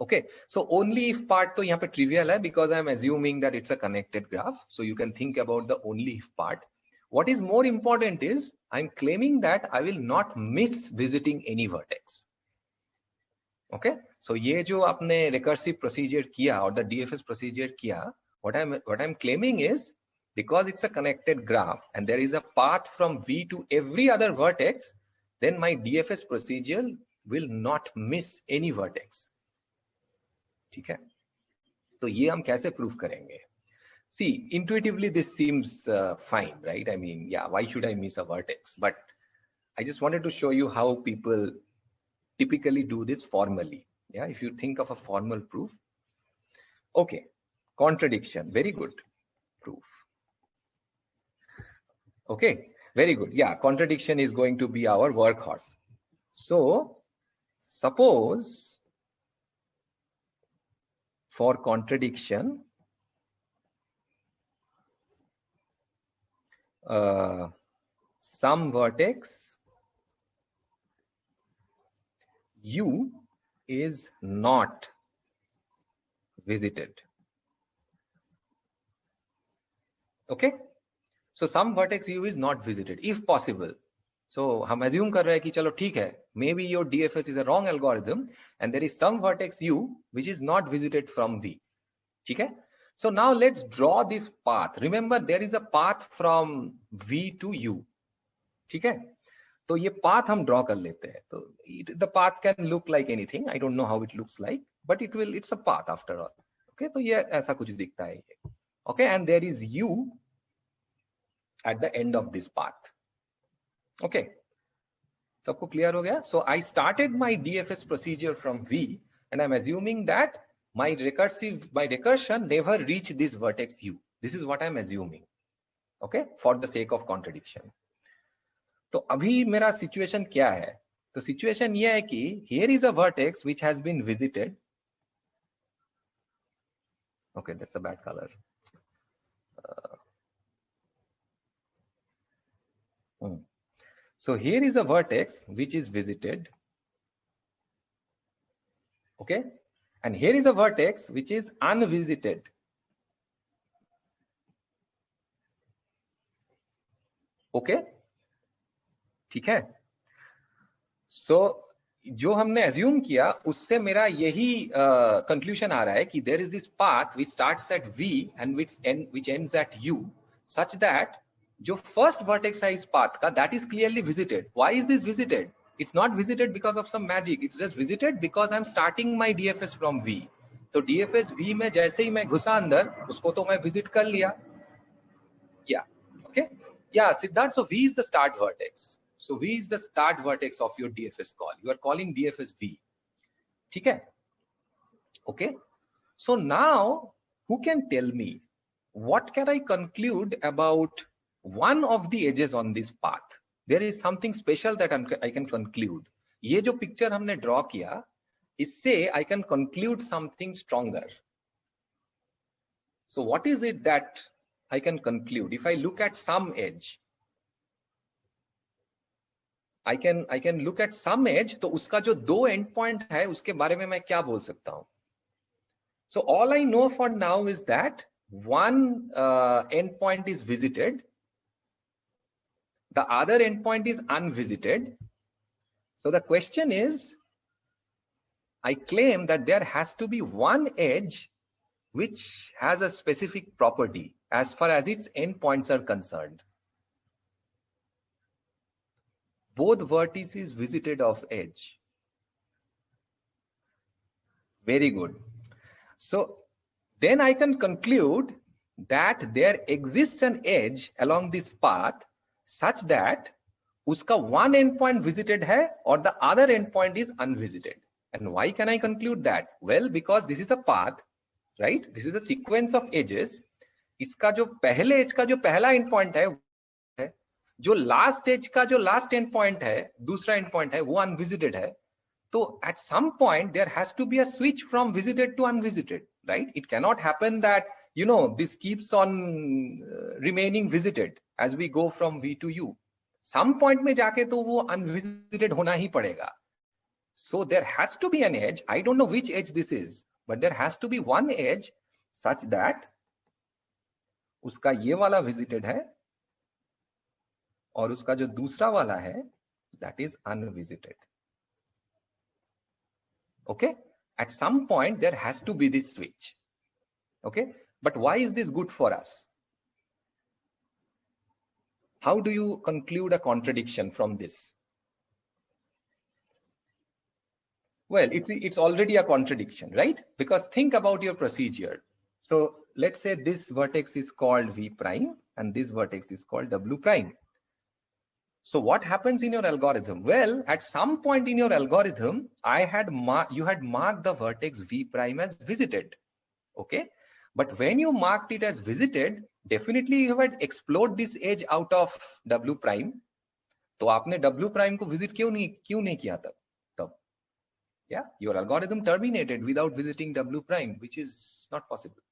S1: Okay, so only if part to yahan pe trivial hai, because I'm assuming that it's a connected graph. So you can think about the only if part. What is more important is I'm claiming that I will not miss visiting any vertex. Okay, so ye jo apne recursive procedure kiya or the DFS procedure kiya, what I'm claiming is, because it's a connected graph and there is a path from V to every other vertex, then my DFS procedure will not miss any vertex. ठीक है. तो ये हम कैसे prove करेंगे? See, intuitively this seems fine, right? I mean, yeah, why should I miss a vertex? But I just wanted to show you how people typically do this formally. Yeah, if you think of a formal proof. Okay, contradiction, very good proof. Okay, very good. Yeah, contradiction is going to be our workhorse. So suppose for contradiction, some vertex U is not visited. Okay, so some vertex U is not visited if possible. So हम assume कर रहे हैं कि चलो ठीक है, maybe your DFS is a wrong algorithm and there is some vertex U which is not visited from V. ठीक है? So now let's draw this path. Remember there is a path from V to U. ठीक है? तो ये path हम draw कर लेते हैं. तो the path can look like anything. I don't know how it looks like, but it's a path after all. Okay, तो ये ऐसा कुछ दिखता है ये. Okay, and there is U at the end of this path. Okay, सबको clear हो गया? So I started my DFS procedure from V, and I'm assuming that my recursion never reached this vertex U. This is what I'm assuming. Okay, for the sake of contradiction. तो अभी मेरा situation क्या है? तो situation ये है कि here is a vertex which has been visited. Okay, that's a bad color. So here is a vertex which is visited. Okay, and here is a vertex which is unvisited. Okay, ठीक है? So जो हमने assume किया उससे मेरा यही conclusion आ रहा है कि there is this path which starts at V and which ends at U, such that जो first vertex है इस path का, that is clearly visited. Why is this visited? It's not visited because of some magic. It's just visited because I'm starting my DFS from V. तो DFS V में जैसे ही मैं घुसा अंदर, उसको तो मैं visit कर लिया. Yeah. Okay. Yeah, Siddharth. So V is the start vertex. So V is the start vertex of your DFS call. You are calling DFS V. ठीक है? Okay. So now, who can tell me what can I conclude about one of the edges on this path? There is something special that I can conclude. ये जो picture हमने draw किया, इससे I can conclude something stronger. So what is it that I can conclude? If I look at some edge, I can look at some edge, तो उसका जो दो end point है, उसके बारे में मैं क्या बोल सकता हूँ? So all I know for now is that one endpoint is visited, the other endpoint is unvisited. So the question is, I claim that there has to be one edge which has a specific property as far as its endpoints are concerned. Both vertices visited of edge. Very good. So then I can conclude that there exists an edge along this path such that uska one endpoint visited hai or the other endpoint is unvisited. And why can I conclude that? Well, because this is a path, right? This is a sequence of edges. Iska jo pehle edge ka jo pehla endpoint hai, jo last edge ka jo last endpoint hai, दूसरा endpoint hai, वो unvisited hai. So at some point there has to be a switch from visited to unvisited, right? It cannot happen that, you know, this keeps on remaining visited as we go from V to U. Some point में जाके तो वो unvisited होना ही पड़ेगा. So there has to be an edge. I don't know which edge this is, but there has to be one edge such that उसका ये वाला visited है और उसका जो दूसरा वाला है that is unvisited. Okay, at some point there has to be this switch. Okay, but why is this good for us? How do you conclude a contradiction from this? Well, it's already a contradiction, right? Because think about your procedure. So let's say this vertex is called V prime and this vertex is called W prime. So what happens in your algorithm? Well, at some point in your algorithm, you had marked the vertex V prime as visited. Okay, but when you marked it as visited, definitely you had explored this edge out of W prime. तो आपने W prime को visit क्यों नहीं किया तब? Yeah, your algorithm terminated without visiting W prime, which is not possible.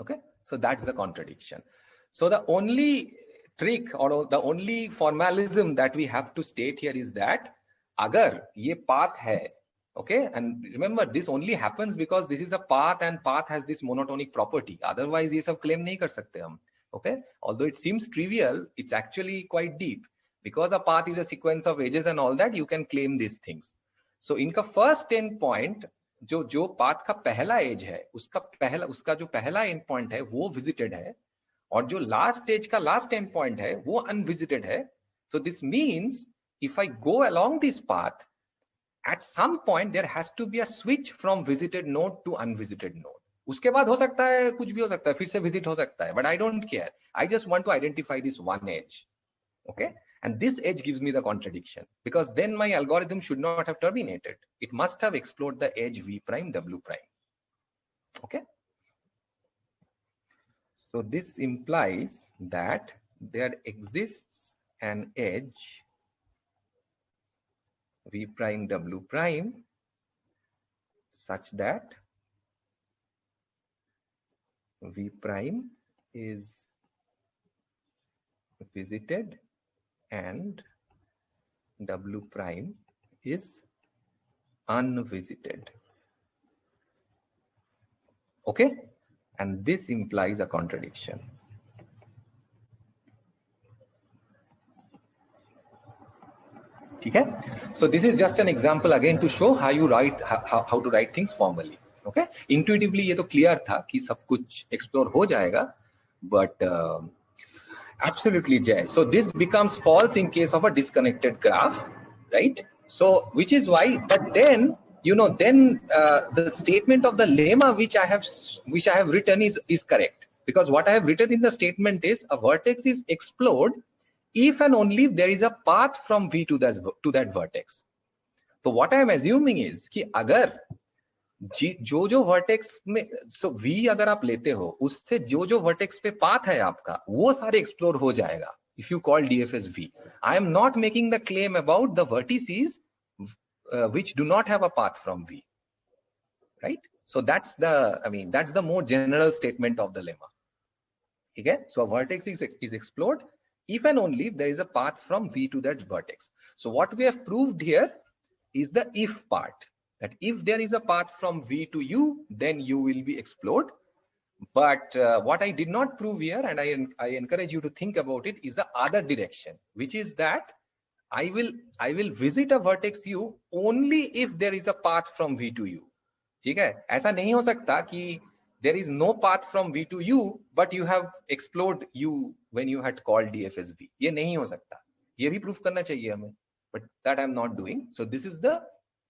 S1: Okay, so that's the contradiction. So the only trick or the only formalism that we have to state here is that agar ye path hai, okay, and remember this only happens because this is a path and path has this monotonic property. Otherwise ye sab claim nahi kar sakte hum. Okay, although it seems trivial, it's actually quite deep. Because a path is a sequence of edges and all that, you can claim these things. So इनका first end point, जो path का पहला edge है, उसका जो पहला end point है, वो visited है, और जो last edge का last end point है, वो unvisited है. So this means if I go along this path, at some point there has to be a switch from visited node to unvisited node. उसके बाद हो सकता है कुछ भी हो सकता है, फिर से visit हो सकता है, but I don't care. I just want to identify this one edge. Okay, and this edge gives me the contradiction, because then my algorithm should not have terminated. It must have explored the edge v prime w prime. Okay, so this implies that there exists an edge v prime w prime such that v prime is visited and w prime is unvisited. Okay, and this implies a contradiction. Okay, so this is just an example again to show how you write, how to write things formally. Okay, intuitively ये तो clear था कि सब कुछ explore हो जाएगा, but absolutely Jay. So this becomes false in case of a disconnected graph, right? So which is why, but then then the statement of the lemma which I have written is correct, because what I have written in the statement is a vertex is explored if and only if there is a path from V to that vertex. So what I am assuming is कि अगर जो vertex में, सो V अगर आप लेते हो, उससे जो वर्टेक्स पे पाथ है आपका, वो सारे एक्सप्लोर हो जाएगा if you call DFS V. I am not making the claim about the vertices which do not have a path from V, right? So that's the more general statement of the lemma. Okay, so a vertex is explored if and only if there is a path from V to that vertex. So what we have proved here is the if part, that if there is a path from V to U, then U will be explored. But what I did not prove here, and I encourage you to think about it, is the other direction, which is that I will visit a vertex U only if there is a path from V to U. ठीक है, ऐसा नहीं हो सकता कि there is no path from V to U, but you have explored U when you had called DFS V. ये नहीं हो सकता, ये भी proof करना चाहिए हमें, but that I'm not doing. So this is the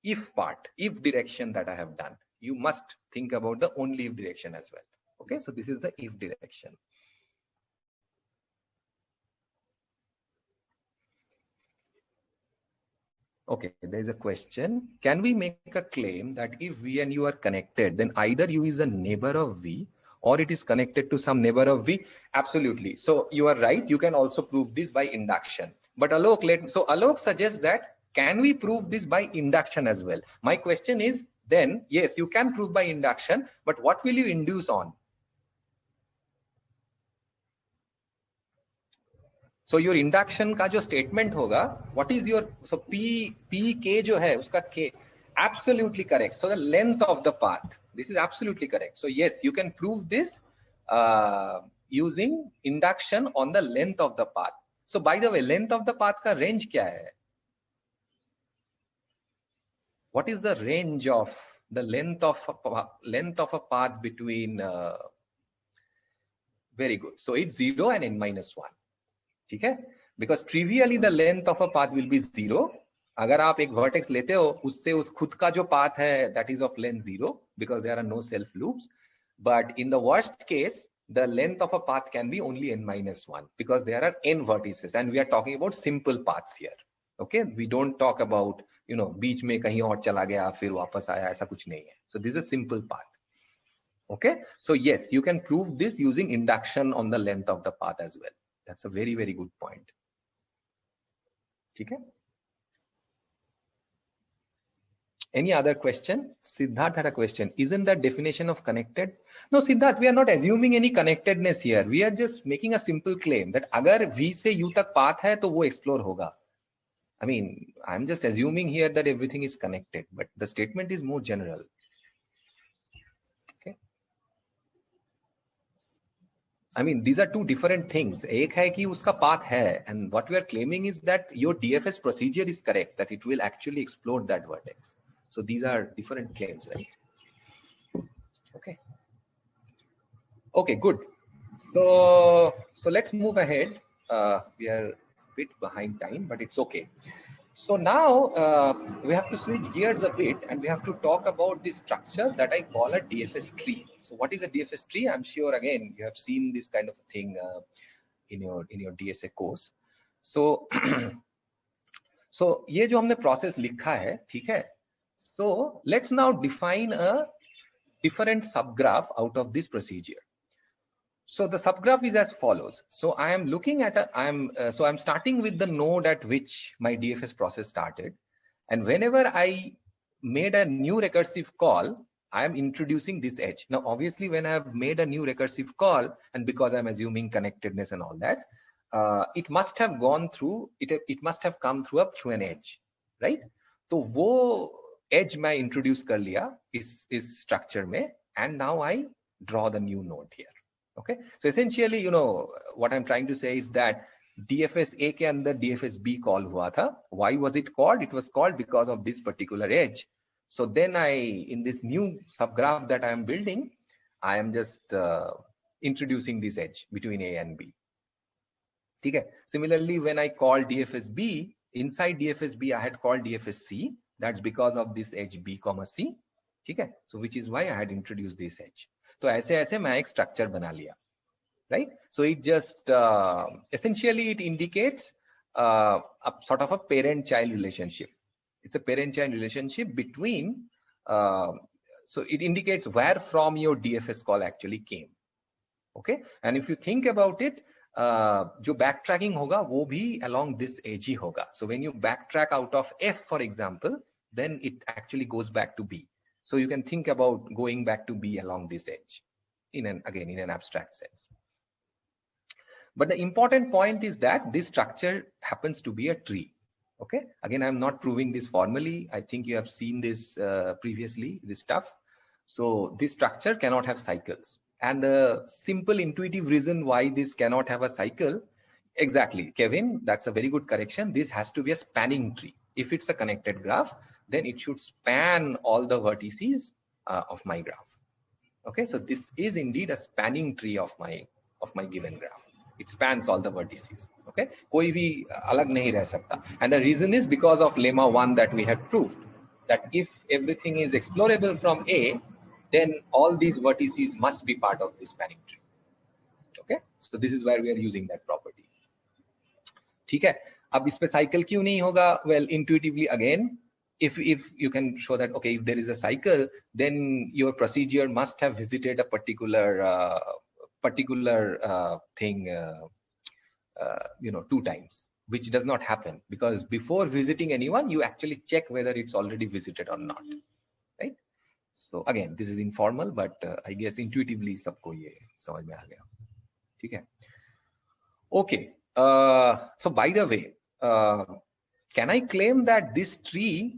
S1: if part, if direction that I have done. You must think about the only if direction as well. Okay, so this is the if direction. Okay, there is a question. Can we make a claim that if V and U are connected, then either U is a neighbor of V or it is connected to some neighbor of V? Absolutely. So you are right. You can also prove this by induction. But Alok suggests that can we prove this by induction as well? My question is then, yes, you can prove by induction, but what will you induce on? So your induction का जो statement होगा, what is your, so P K जो है उसका K, absolutely correct. So the length of the path, this is absolutely correct. So yes, you can prove this using induction on the length of the path. So by the way, length of the path का range क्या है? What is the range of the length of a path between? Very good. So it's 0 and n-1. ठीक है, because trivially the length of a path will be 0. अगर आप एक vertex लेते हो, उससे उस खुद का जो path है, that is of length 0, because there are no self loops. But in the worst case, the length of a path can be only n-1, because there are n vertices, and we are talking about simple paths here. Okay, we don't talk about बीच में कहीं और चला गया फिर वापस आया, ऐसा कुछ नहीं है. So this is a simple path. Okay, so yes, you can prove this using induction on the length of the path as well. That's a very, very good point. ठीक है? Any other question? Siddharth had a question. Isn't that definition of connected? No, Siddharth, we are not assuming any connectedness here. We are just making a simple claim that अगर V से U तक path है तो वो explore होगा. I mean, I'm just assuming here that everything is connected, but the statement is more general. Okay. I mean, these are two different things. एक है कि उसका path है, and what we are claiming is that your DFS procedure is correct, that it will actually explore that vertex. So these are different claims, right? Okay. Okay, good. So let's move ahead. We are a bit behind time, but it's okay. So now we have to switch gears a bit, and we have to talk about this structure that I call a DFS tree. So what is a DFS tree? I'm sure again you have seen this kind of thing in your DSA course. So so ये जो हमने process लिखा है, ठीक है? So let's now define a different subgraph out of this procedure. So the subgraph is as follows. So I am looking at I'm starting with the node at which my DFS process started, and whenever I made a new recursive call, I am introducing this edge. Now obviously when I have made a new recursive call, and because I'm assuming connectedness and all that, it must have gone through it must have come through an edge, right? So वो edge मैं introduce कर लिया इस structure में, and now I draw the new node here. Okay, so essentially, you know, what I'm trying to say is that DFS A के अंदर DFS B call हुआ था. Why was it called? It was called because of this particular edge. So then in this new subgraph that I am building, I am just introducing this edge between A and B. Okay. Similarly, when I call DFS B, inside DFS B, I had called DFS C. That's because of this edge B comma C. Okay. So which is why I had introduced this edge. तो ऐसे ऐसे मैं एक structure बना लिया, right? So it just essentially it indicates a sort of a parent-child relationship. It's a parent-child relationship between. So it indicates where from your DFS call actually came. Okay, and if you think about it, जो backtracking होगा वो भी along this edge ही होगा. So when you backtrack out of F, for example, then it actually goes back to B. So you can think about going back to B along this edge in an abstract sense. But the important point is that this structure happens to be a tree. Okay, again, I'm not proving this formally. I think you have seen this previously, this stuff. So this structure cannot have cycles. And the simple intuitive reason why this cannot have a cycle, exactly, Kevin, that's a very good correction. This has to be a spanning tree. If it's a connected graph, then it should span all the vertices of my graph. Okay, so this is indeed a spanning tree of my given graph. It spans all the vertices. Okay, कोई भी अलग नहीं रह सकता. And the reason is because of lemma 1 that we had proved, that if everything is explorable from A, then all these vertices must be part of this spanning tree. Okay, so this is where we are using that property. ठीक है, अब इस पे cycle क्यों नहीं होगा? Well, intuitively again, if you can show that, okay, if there is a cycle, then your procedure must have visited a particular thing, you know, 2 times, which does not happen, because before visiting anyone, you actually check whether it's already visited or not, right? So again, this is informal, but I guess intuitively सबको ये समझ में आ गया, ठीक है? Okay, so by the way, can I claim that this tree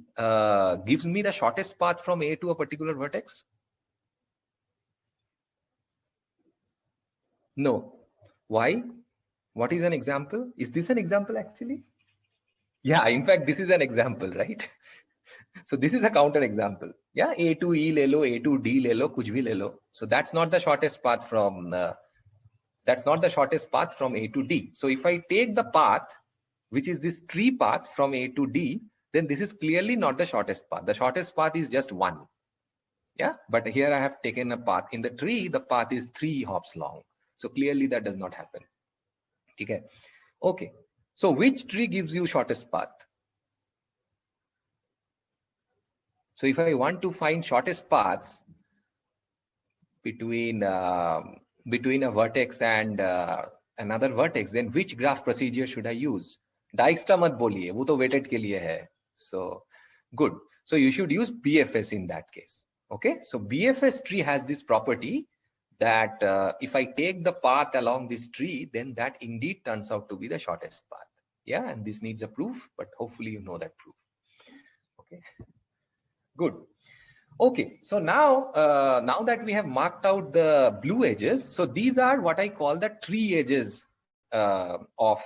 S1: gives me the shortest path from A to a particular vertex? No. Why? What is an example? Is this an example actually? Yeah, in fact, this is an example, right? So this is a counter example. Yeah, A to E ले लो, A to D ले लो, कुछ भी ले लो. So that's not the shortest path from A to D. So if I take the path, which is this tree path from A to D, then this is clearly not the shortest path. The shortest path is just 1. Yeah, but here I have taken a path. In the tree, the path is 3 hops long. So clearly that does not happen. Okay. Okay. So which tree gives you shortest path? So if I want to find shortest paths between a vertex and another vertex, then which graph procedure should I use? Dijkstra mat boliye, wo to weighted ke liye hai. So good. So you should use BFS in that case. Okay, so BFS tree has this property that if I take the path along this tree, then that indeed turns out to be the shortest path. Yeah, and this needs a proof, but hopefully you know that proof. Okay, good. Okay, so now now that we have marked out the blue edges, so these are what I call the tree edges of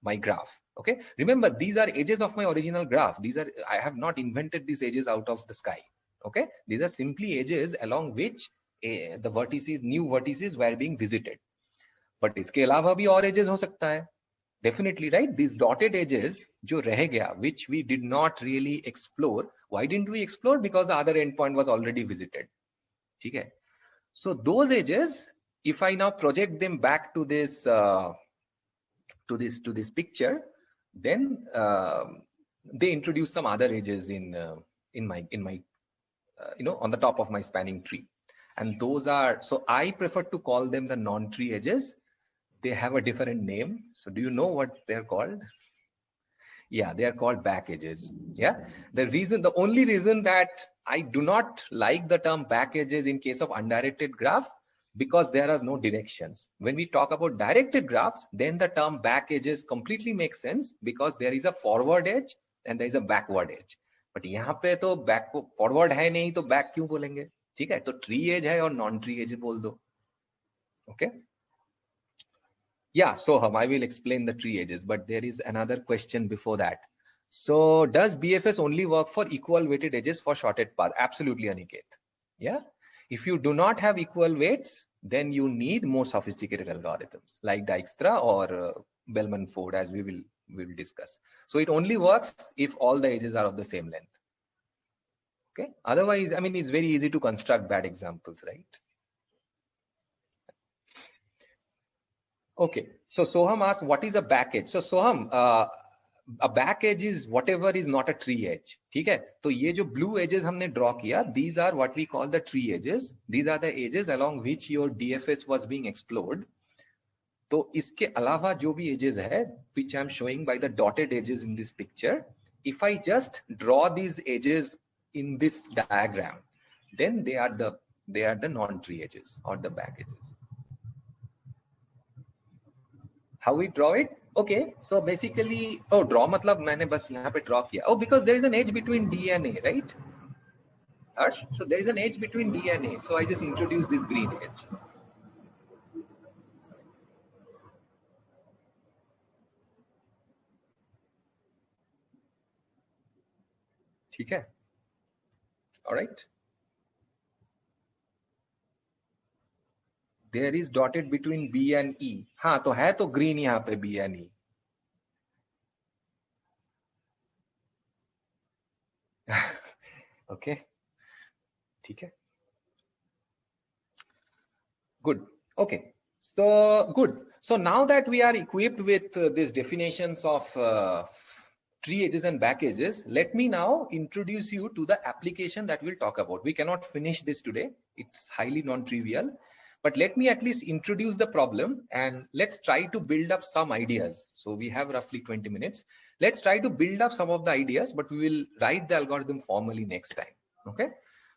S1: my graph. Okay, remember these are edges of my original graph. These are, I have not invented these edges out of the sky. Okay, these are simply edges along which the vertices, new vertices were being visited. But इसके अलावा भी और edges हो सकता है. Definitely, right? These dotted edges जो रह गया, which we did not really explore. Why didn't we explore? Because the other endpoint was already visited. ठीक है? So those edges, if I now project them back to this to this picture, then they introduce some other edges in my you know, on the top of my spanning tree, and those are, so I prefer to call them the non-tree edges. They have a different name. So do you know what they're called? Yeah, they are called back edges. Yeah, the only reason that I do not like the term back edges in case of undirected graph, because there are no directions. When we talk about directed graphs, then the term back edges completely makes sense, because there is a forward edge and there is a backward edge. But यहाँ पे तो back forward है नहीं, तो back क्यों बोलेंगे? ठीक है, तो tree edge है और non tree edge बोल दो. Okay. Yeah, so I will explain the tree edges, but there is another question before that. So does BFS only work for equal weighted edges for shorted path? Absolutely, Aniket. Yeah. If you do not have equal weights, then you need more sophisticated algorithms like Dijkstra or Bellman-Ford, as we will discuss. So it only works if all the edges are of the same length. Okay. Otherwise, I mean, it's very easy to construct bad examples, right? Okay. So Soham asks, what is a back edge? So Soham, a back edge is whatever is not a tree edge. ठीक है? तो ये जो blue edges हमने draw किया, these are what we call the tree edges. These are the edges along which your DFS was being explored. तो इसके अलावा जो भी edges है, which I am showing by the dotted edges in this picture, if I just draw these edges in this diagram, then they are the non-tree edges or the back edges. How we draw it? Okay, so basically, oh, draw मतलब मैंने बस यहाँ पे draw किया. Oh, because there is an edge between D and A, right? Harsh? So there is an edge between D and A. So I just introduced this green edge. ठीक है? All right. There is dotted between B and E. हाँ, तो है तो green यहाँ पे B and E. Okay. ठीक है. Good. Okay. So good. So now that we are equipped with these definitions of tree edges and back edges, let me now introduce you to the application that we'll talk about. We cannot finish this today. It's highly non-trivial. But let me at least introduce the problem and let's try to build up some ideas. So we have roughly 20 minutes. Let's try to build up some of the ideas, but we will write the algorithm formally next time. Okay.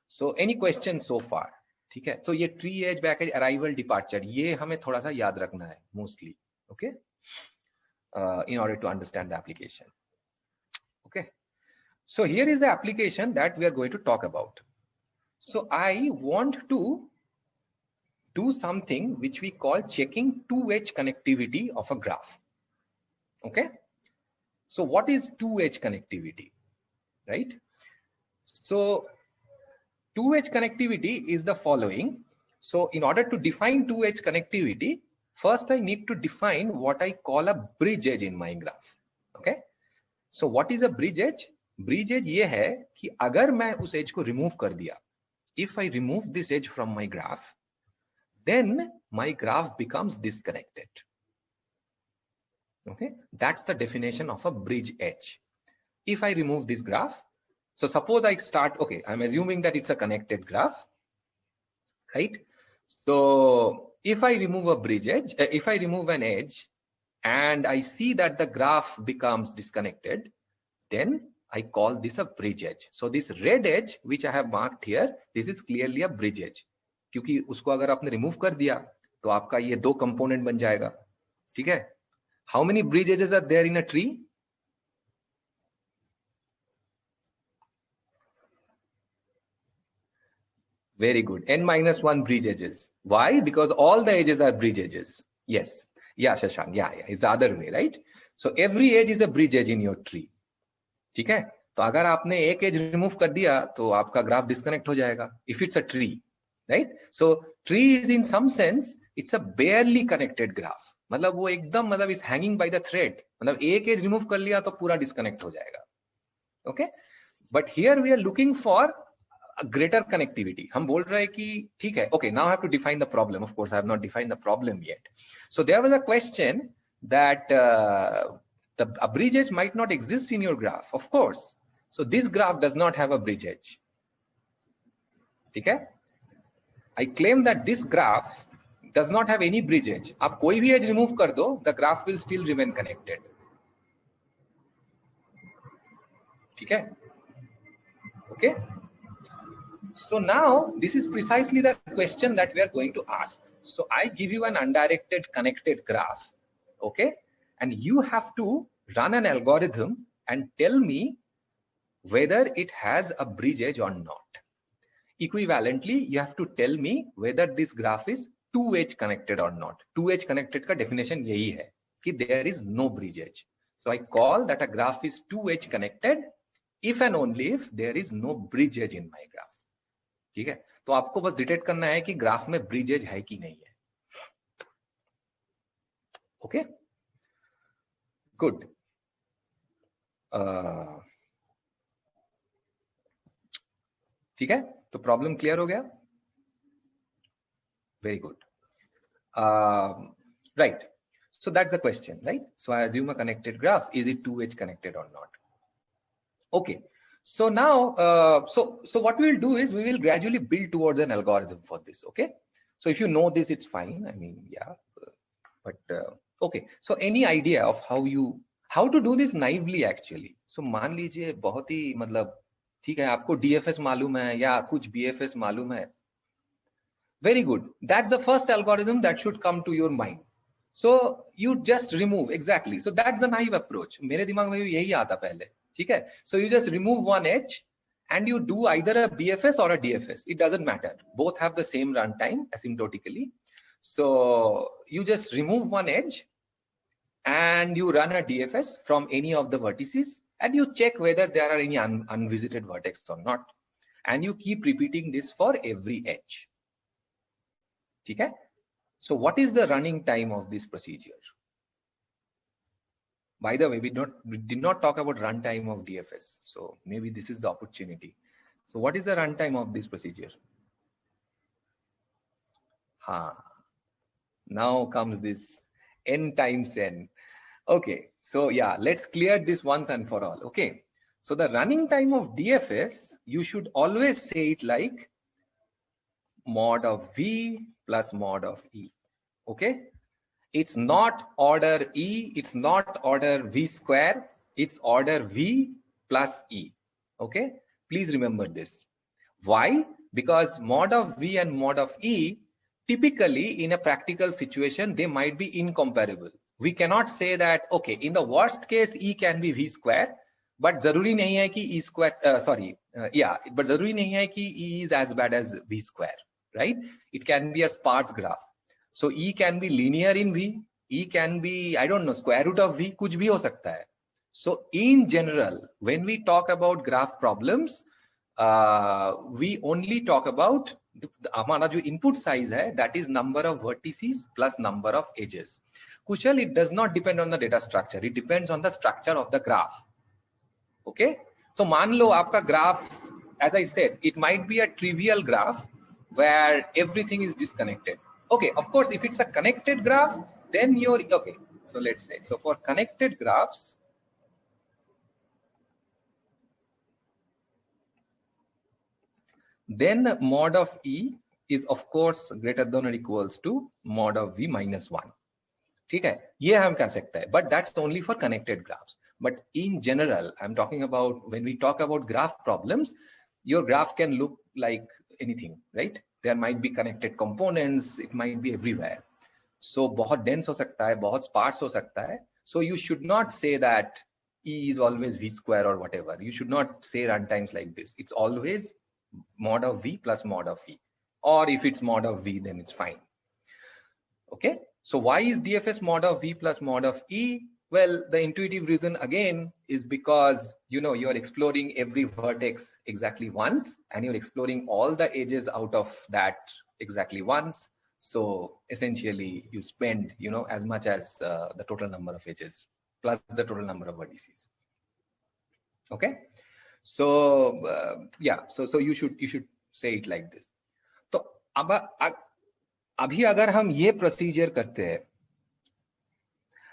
S1: So any questions so far? ठीक है. So ये tree edge, back edge, arrival, departure, ये हमें थोड़ा सा याद रखना है mostly. Okay. In order to understand the application. Okay. So here is the application that we are going to talk about. So I want to do something which we call checking two-edge connectivity of a graph. Okay. So what is two-edge connectivity, right? So two-edge connectivity is the following. So in order to define two-edge connectivity, first I need to define what I call a bridge edge in my graph. Okay. So what is a bridge edge? Bridge edge ये है कि अगर मैं उस edge को remove कर दिया, if I remove this edge from my graph, then my graph becomes disconnected. Okay, that's the definition of a bridge edge. If I remove this graph, so suppose I start, okay, I'm assuming that it's a connected graph, right? So if I remove a bridge edge, if I remove an edge and I see that the graph becomes disconnected, then I call this a bridge edge. So this red edge which I have marked here, this is clearly a bridge edge. क्योंकि उसको अगर आपने remove कर दिया तो आपका ये दो कंपोनेंट बन जाएगा. ठीक है? How many bridge edges are there in a tree? Very good. N-1 bridge edges. Why? Because all the edges are bridge edges. Yes. Yeah, Shashank. Yeah. It's the other way, right? So every edge is a bridge edge in your tree. ठीक है? तो अगर आपने एक as remove कर दिया तो आपका ग्राफ डिस्कनेक्ट हो जाएगा. If it's a tree, right? So tree is in some sense it's a barely connected graph. मतलब वो एकदम मतलब is hanging by the thread. मतलब एक एज रिमूव कर लिया तो पूरा डिस्कनेक्ट हो जाएगा. Okay? But here we are looking for a greater connectivity. हम बोल रहे हैं कि ठीक है. Okay, now I have to define the problem. Of course, I have not defined the problem yet. So there was a question that a bridge edge might not exist in your graph. Of course. So this graph does not have a bridge edge. ठीक है? I claim that this graph does not have any bridge edge. आप कोई भी edge remove कर दो, the graph will still remain connected. ठीक है? Okay? So now this is precisely the question that we are going to ask. So I give you an undirected connected graph, okay? And you have to run an algorithm and tell me whether it has a bridge edge or not. Equivalently, you have to tell me whether this graph is two edge connected or not. Two edge connected का definition यही है कि there is no bridge edge. So I call that a graph is two edge connected if and only if there is no bridge edge in my graph. ठीक है? तो आपको बस detect करना है कि ग्राफ में ब्रिज एज है कि नहीं है. Okay, good. ठीक है, तो प्रॉब्लम क्लियर हो गया. Very good. Right, so that's the question, right? So I assume a connected graph. Is it two edge connected or not? Okay. So now, so what we will do is we will gradually build towards an algorithm for this. Okay. So if you know this, it's fine. I mean, yeah, but okay. So any idea of how to do this naively actually? So मान लीजिए बहुत ही मतलब ठीक है, आपको DFS मालूम है या कुछ BFS मालूम है. Very good. That's the first algorithm that should come to your mind. So you just remove exactly. So that's the naive approach. मेरे दिमाग में भी यही आता पहले. ठीक है? So you just remove one edge and you do either a BFS or a DFS. It doesn't matter. Both have the same runtime asymptotically. So you just remove one edge and you run a DFS from any of the vertices and you check whether there are any unvisited vertex or not. And you keep repeating this for every edge. ठीक है? So what is the running time of this procedure? By the way, we did not talk about runtime of DFS. So maybe this is the opportunity. So what is the runtime of this procedure? Now comes this n times n. Okay. So yeah, let's clear this once and for all. Okay. So the running time of DFS, you should always say it like mod of V plus mod of E. Okay. It's not order E, it's not order V square, it's order V plus E. Okay, please remember this. Why? Because mod of V and mod of E, typically in a practical situation, they might be incomparable. We cannot say that, okay, in the worst case, E can be V square, but zaruri nahi hai ki E square, but zaruri nahi hai ki E is as bad as V square, right? It can be a sparse graph. So E can be linear in V, E can be, I don't know, square root of V, कुछ भी हो सकता है. So in general, when we talk about graph problems, we only talk about हमारा जो input size है, that is number of vertices plus number of edges. Kushal, it does not depend on the data structure. It depends on the structure of the graph. Okay. So मान लो आपका graph, as I said, it might be a trivial graph where everything is disconnected. Okay, of course, if it's a connected graph, then you're okay. So let's say, so for connected graphs, then mod of E is of course greater than or equals to mod of V minus 1. ठीक है, ये हम कर सकते हैं, but that's only for connected graphs. But in general, I'm talking about when we talk about graph problems, your graph can look like anything, right? There might be connected components, it might be everywhere. So बहुत dense हो सकता है, बहुत sparse हो सकता है. So you should not say that E is always V square or whatever. You should not say runtimes like this. It's always mod of V plus mod of E. Or if it's mod of V, then it's fine. Okay. So why is DFS mod of V plus mod of E? Well, the intuitive reason again is because, you know, you're exploring every vertex exactly once, and you're exploring all the edges out of that exactly once. So essentially you spend, you know, as much as the total number of edges plus the total number of vertices. Okay. So yeah, so you should say it like this. So अभी अगर हम ये procedure करते हैं,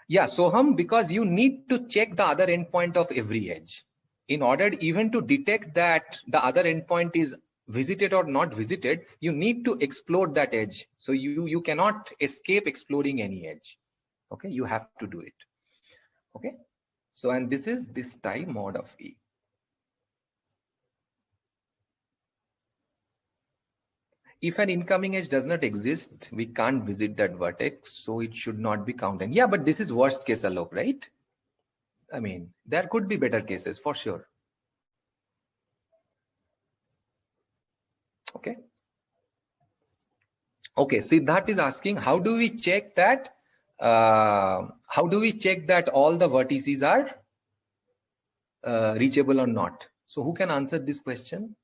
S1: yeah, so because you need to check the other endpoint of every edge in order even to detect that the other endpoint is visited or not visited, you need to explore that edge. So you cannot escape exploring any edge. Okay, you have to do it. Okay, so and this is this time mod of E. If an incoming edge does not exist, we can't visit that vertex, so it should not be counted. Yeah, but this is worst case Alok, right? I mean, there could be better cases for sure. Okay. Okay, Siddharth is asking, how do we check that? How do we check that all the vertices are reachable or not? So who can answer this question?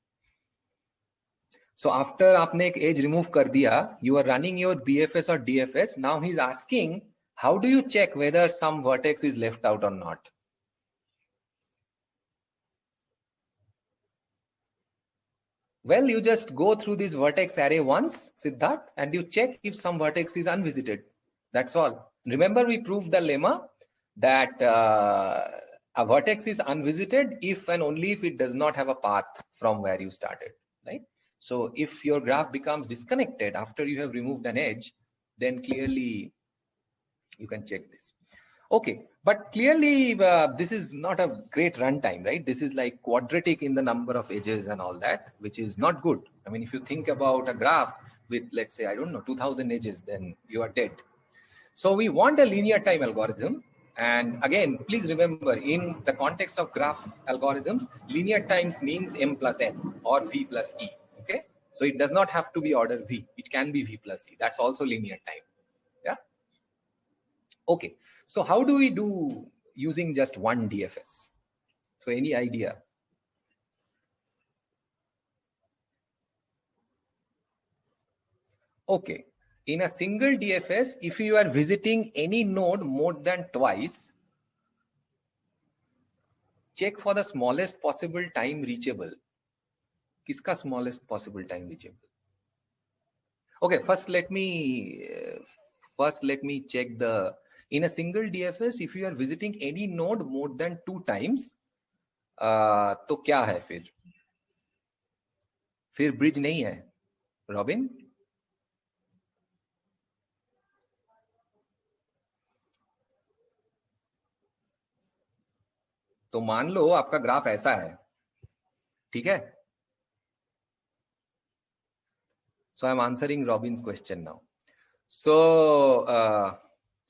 S1: So after आपने एक edge remove कर दिया, you are running your BFS or DFS. Now he's asking, how do you check whether some vertex is left out or not? Well, you just go through this vertex array once, Siddharth, and you check if some vertex is unvisited. That's all. Remember, we proved the lemma that a vertex is unvisited if and only if it does not have a path from where you started, right? So if your graph becomes disconnected after you have removed an edge, then clearly you can check this. Okay, but clearly this is not a great runtime, right? This is like quadratic in the number of edges and all that, which is not good. I mean, if you think about a graph with, let's say, I don't know, 2000 edges, then you are dead. So we want a linear time algorithm. And again, please remember, in the context of graph algorithms, linear times means M plus N or V plus E. Okay, so it does not have to be order V. It can be V plus E. That's also linear time. Yeah. Okay. So how do we do using just one DFS? So any idea? Okay. In a single DFS, if you are visiting any node more than twice, check for the smallest possible time reachable. Kiska smallest possible time reachable? Okay, first let me check the, in a single DFS, if you are visiting any node more than 2 times, तो क्या है फिर bridge नहीं है, robin? तो मान लो आपका graph ऐसा है, ठीक है? So I'm answering Robin's question now. So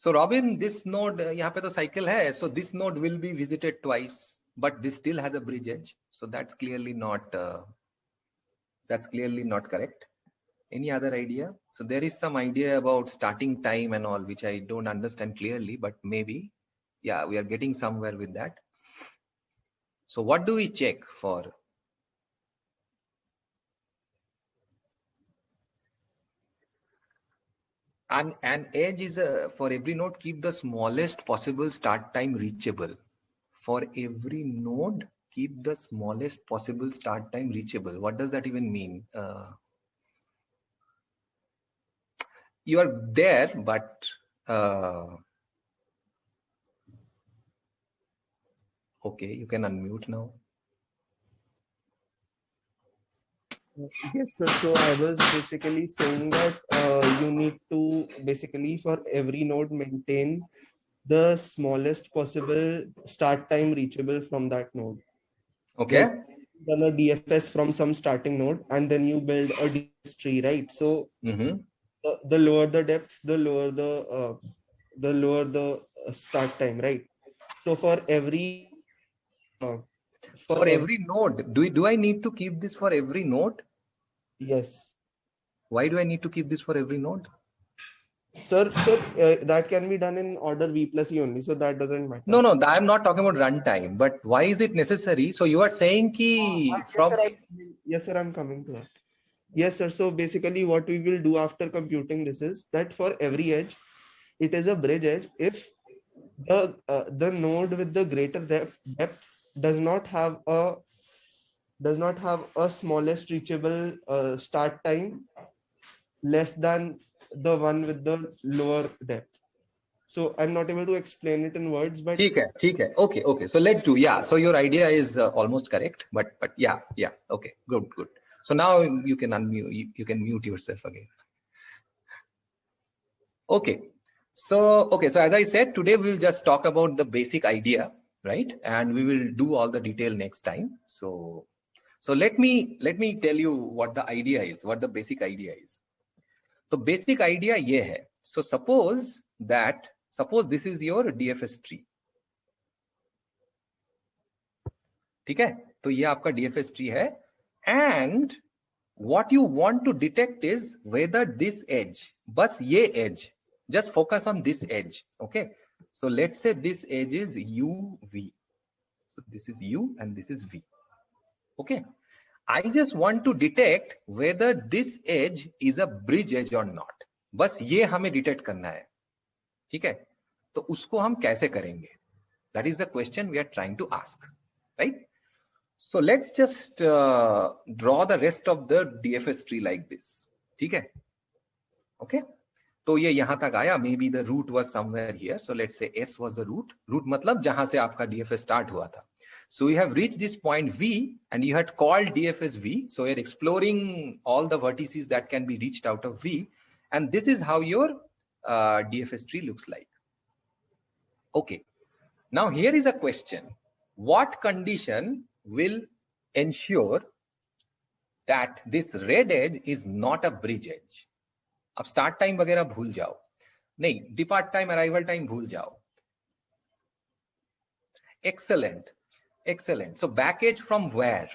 S1: Robin, this node यहाँ पे तो cycle है, so this node will be visited twice, but this still has a bridge edge, so that's clearly not correct. Any other idea? So there is some idea about starting time and all, which I don't understand clearly, but maybe, yeah, we are getting somewhere with that. So what do we check for? An edge is for every node, keep the smallest possible start time reachable. For every node, keep the smallest possible start time reachable. What does that even mean? You are there, but okay, you can unmute now.
S2: Yes, sir. So I was basically saying that you need to basically for every node maintain the smallest possible start time reachable from that node.
S1: Okay.
S2: Like done a DFS from some starting node, and then you build a DFS tree, right? So the lower the depth, the lower the start time, right? So for every
S1: for every node, do I need to keep this for every node?
S2: Yes.
S1: Why do I need to keep this for every node?
S2: Sir, that can be done in order V plus E only, so that doesn't matter.
S1: No, I'm not talking about runtime, but why is it necessary? So you are saying ki from...
S2: Yes, sir, I'm coming to that. Yes, sir. So basically what we will do after computing this is that for every edge, it is a bridge edge if the node with the greater depth does not have a smallest reachable start time less than the one with the lower depth. So I'm not able to explain it in words, but
S1: okay. So let's do. Yeah. So your idea is almost correct, but yeah. Okay. Good. So now you can unmute. You can mute yourself again. Okay. So as I said, today we'll just talk about the basic idea, right? And we will do all the detail next time. So let me tell you what the idea is, what the basic idea is. So basic idea ये है. So suppose this is your DFS tree. ठीक है? तो ये आपका DFS tree है. And what you want to detect is whether this edge, बस ये edge, just focus on this edge. Okay. So let's say this edge is UV. So this is U and this is V. Okay. I just want to detect whether this edge is a bridge edge or not. बस ये हमें detect करना है. ठीक है? तो उसको हम कैसे करेंगे? That is the question we are trying to ask, right? So let's just draw the rest of the DFS tree like this. ठीक है? Okay? तो ये यहाँ तक आया. Maybe the root was somewhere here. So let's say S was the root. Root मतलब जहाँ से आपका DFS start हुआ था. So you have reached this point V and you had called DFS V. So you're exploring all the vertices that can be reached out of V. And this is how your DFS tree looks like. Okay. Now here is a question. What condition will ensure that this red edge is not a bridge edge? अब start time वगैरह भूल जाओ. नहीं, depart time, arrival time भूल जाओ. Excellent. So back edge from where?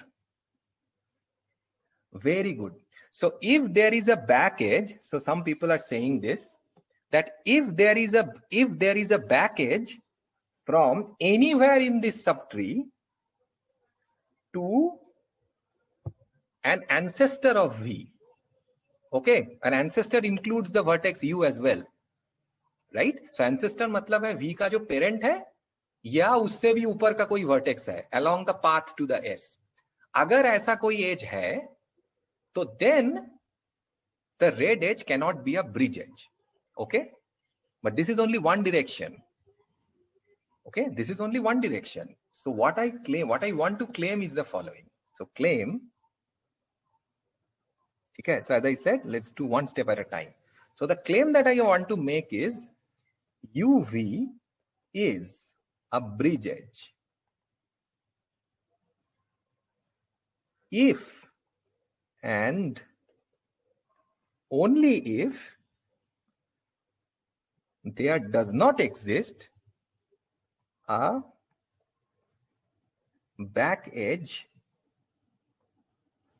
S1: Very good. So if there is a back edge, so some people are saying this, that if there is a back edge from anywhere in this subtree to an ancestor of V. Okay, an ancestor includes the vertex U as well, right? So ancestor मतलब है V का जो parent है या उससे भी ऊपर का कोई vertex है along the path to the S. अगर ऐसा कोई edge है तो then the red edge cannot be a bridge edge. Okay, but this is only one direction. Okay, this is only one direction. So what I want to claim is the following. So claim. Okay, so as I said, let's do one step at a time. So the claim that I want to make is UV is a bridge edge if and only if there does not exist a back edge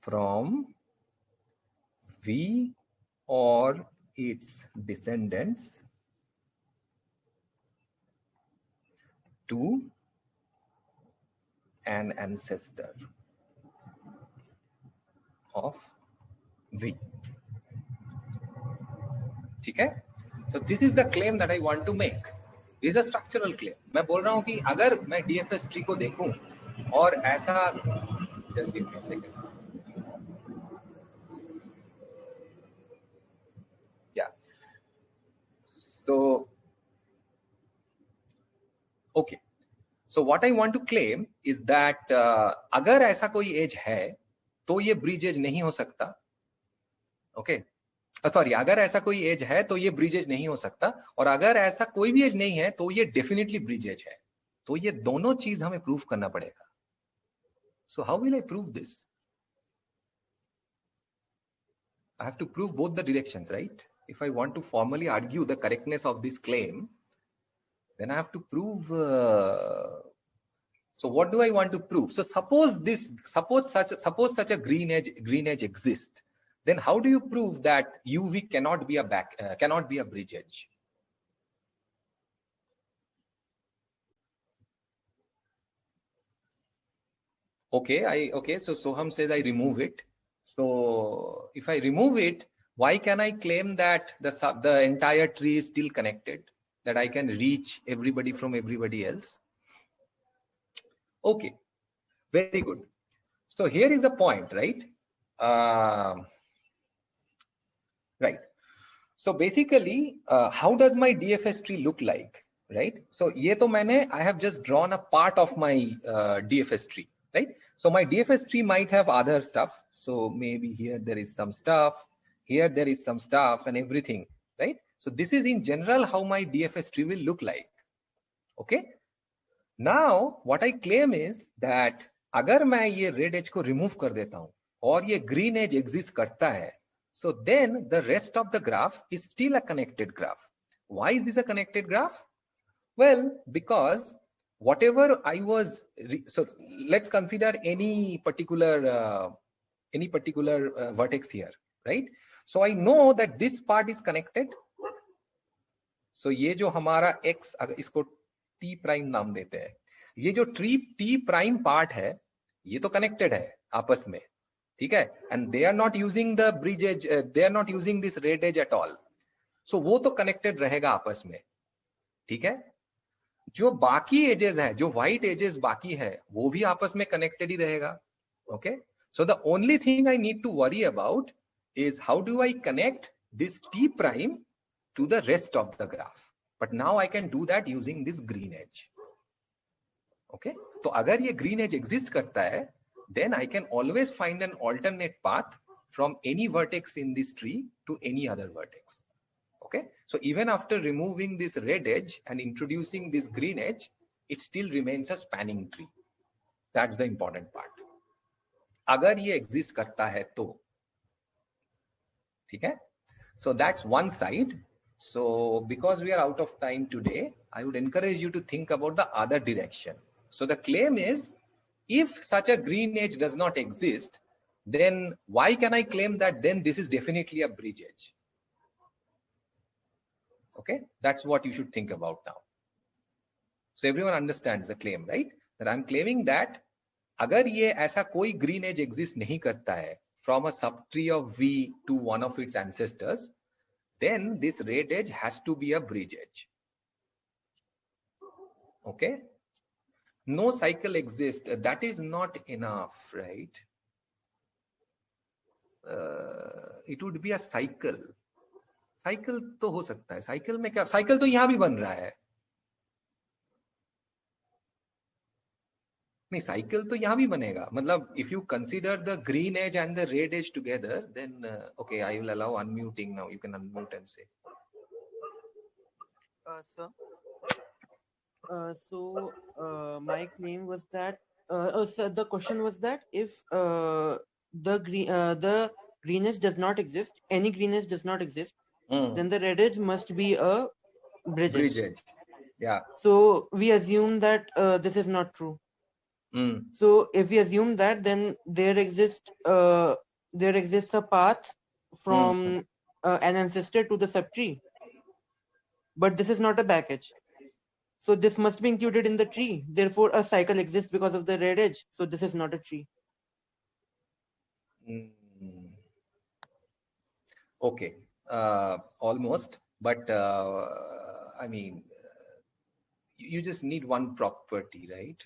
S1: from V or its descendants to an ancestor of V. ठीक है? So this is the claim that I want to make. This is a structural claim. मैं बोल रहा हूँ कि अगर मैं DFS tree को देखूं और ऐसा, just give me a second. Yeah. So okay. So what I want to claim is that अगर ऐसा कोई edge है तो ये bridge edge नहीं हो सकता. Okay. सॉरी, अगर ऐसा कोई एज है तो ये ब्रिज एज नहीं हो सकता, और अगर ऐसा कोई भी एज नहीं है तो ये डेफिनेटली ब्रिज एज है। तो ये दोनों चीज हमें प्रूव करना पड़ेगा। So how will I prove this? I have to prove both the directions, right? If I want to formally argue the correctness of this claim, then I have to prove. So what do I want to prove? So suppose such a green edge exists. Then how do you prove that UV cannot be a bridge edge? Okay. So Soham says I remove it. So if I remove it, why can I claim that the entire tree is still connected, that I can reach everybody from everybody else? Okay, very good. So here is the point, right? Right. So basically, how does my DFS tree look like, right? So ye to I have just drawn a part of my DFS tree, right? So my DFS tree might have other stuff. So maybe here there is some stuff, here there is some stuff and everything, right? So this is in general how my DFS tree will look like. Okay. Now what I claim is that अगर मैं ये red edge को remove कर देता हूँ और ये green edge exist करता है, so then the rest of the graph is still a connected graph. Why is this a connected graph? Well, because whatever I was, so let's consider any particular vertex here, right? So I know that this part is connected. So ये जो हमारा x, इसको t prime नाम देते हैं, ये जो t prime part है, ये तो connected है आपस में, ठीक है? And they are not using the bridge edge, they are not using this red edge at all. So वो तो connected रहेगा आपस में, ठीक है? जो बाकी edges है, जो white edges बाकी है, वो भी आपस में connected ही रहेगा, okay? So the only thing I need to worry about is how do I connect this t prime to the rest of the graph. But now I can do that using this green edge. Okay, तो अगर ये green edge exist करता है, then I can always find an alternate path from any vertex in this tree to any other vertex. Okay, so even after removing this red edge and introducing this green edge, it still remains a spanning tree. That's the important part. अगर ये exist करता है तो, ठीक है? So that's one side. So because we are out of time today, I would encourage you to think about the other direction. So the claim is, if such a green edge does not exist, then why can I claim that then this is definitely a bridge edge? Okay, that's what you should think about now. So everyone understands the claim, right? That I'm claiming that अगर ये ऐसा कोई green edge exist नहीं करता है from a subtree of V to one of its ancestors, then this red edge has to be a bridge edge. Okay, no cycle exists, that is not enough, right? It would be a cycle. Cycle तो हो सकता है, cycle में क्या, cycle तो यहाँ भी बन रहा है, नहीं cycle तो यहाँ भी बनेगा, मतलब if you consider the green edge and the red edge together, then okay, I will allow unmuting now. You can unmute and say.
S3: Sir. So my claim was that, sir, the question was that if the green edge does not exist, any green edge does not exist, then the red edge must be a bridge edge.
S1: Yeah.
S3: So we assume that this is not true. So if we assume that, then there exists a path from an ancestor to the subtree, but this is not a back edge. So this must be included in the tree. Therefore, a cycle exists because of the red edge. So this is not a tree.
S1: Okay, almost, but I mean, you just need one property, right?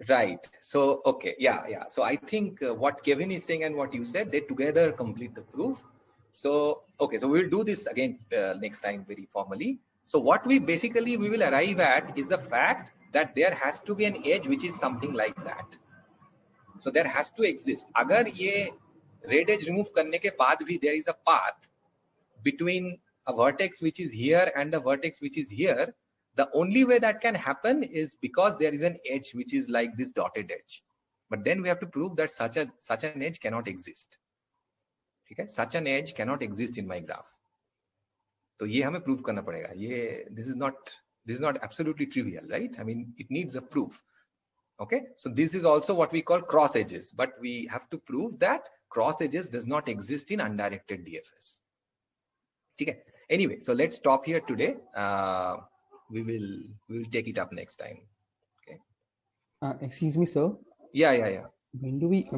S1: Right. So, okay. Yeah. So I think what Kevin is saying and what you said, they together complete the proof. So, okay. So we'll do this again next time very formally. So what we will arrive at is the fact that there has to be an edge which is something like that. So there has to exist. अगर ये red edge remove करने के बाद भी there is a path between a vertex which is here and a vertex which is here. The only way that can happen is because there is an edge which is like this dotted edge. But then we have to prove that such an edge cannot exist. Okay? Such an edge cannot exist in my graph. तो ये हमें prove करना पड़ेगा. ये this is not absolutely trivial, right? I mean, it needs a proof. Okay, so this is also what we call cross edges, but we have to prove that cross edges does not exist in undirected DFS. Okay. Anyway, so let's stop here today. We will take it up next time. Okay.
S4: Excuse me, sir.
S1: Yeah.
S4: When do we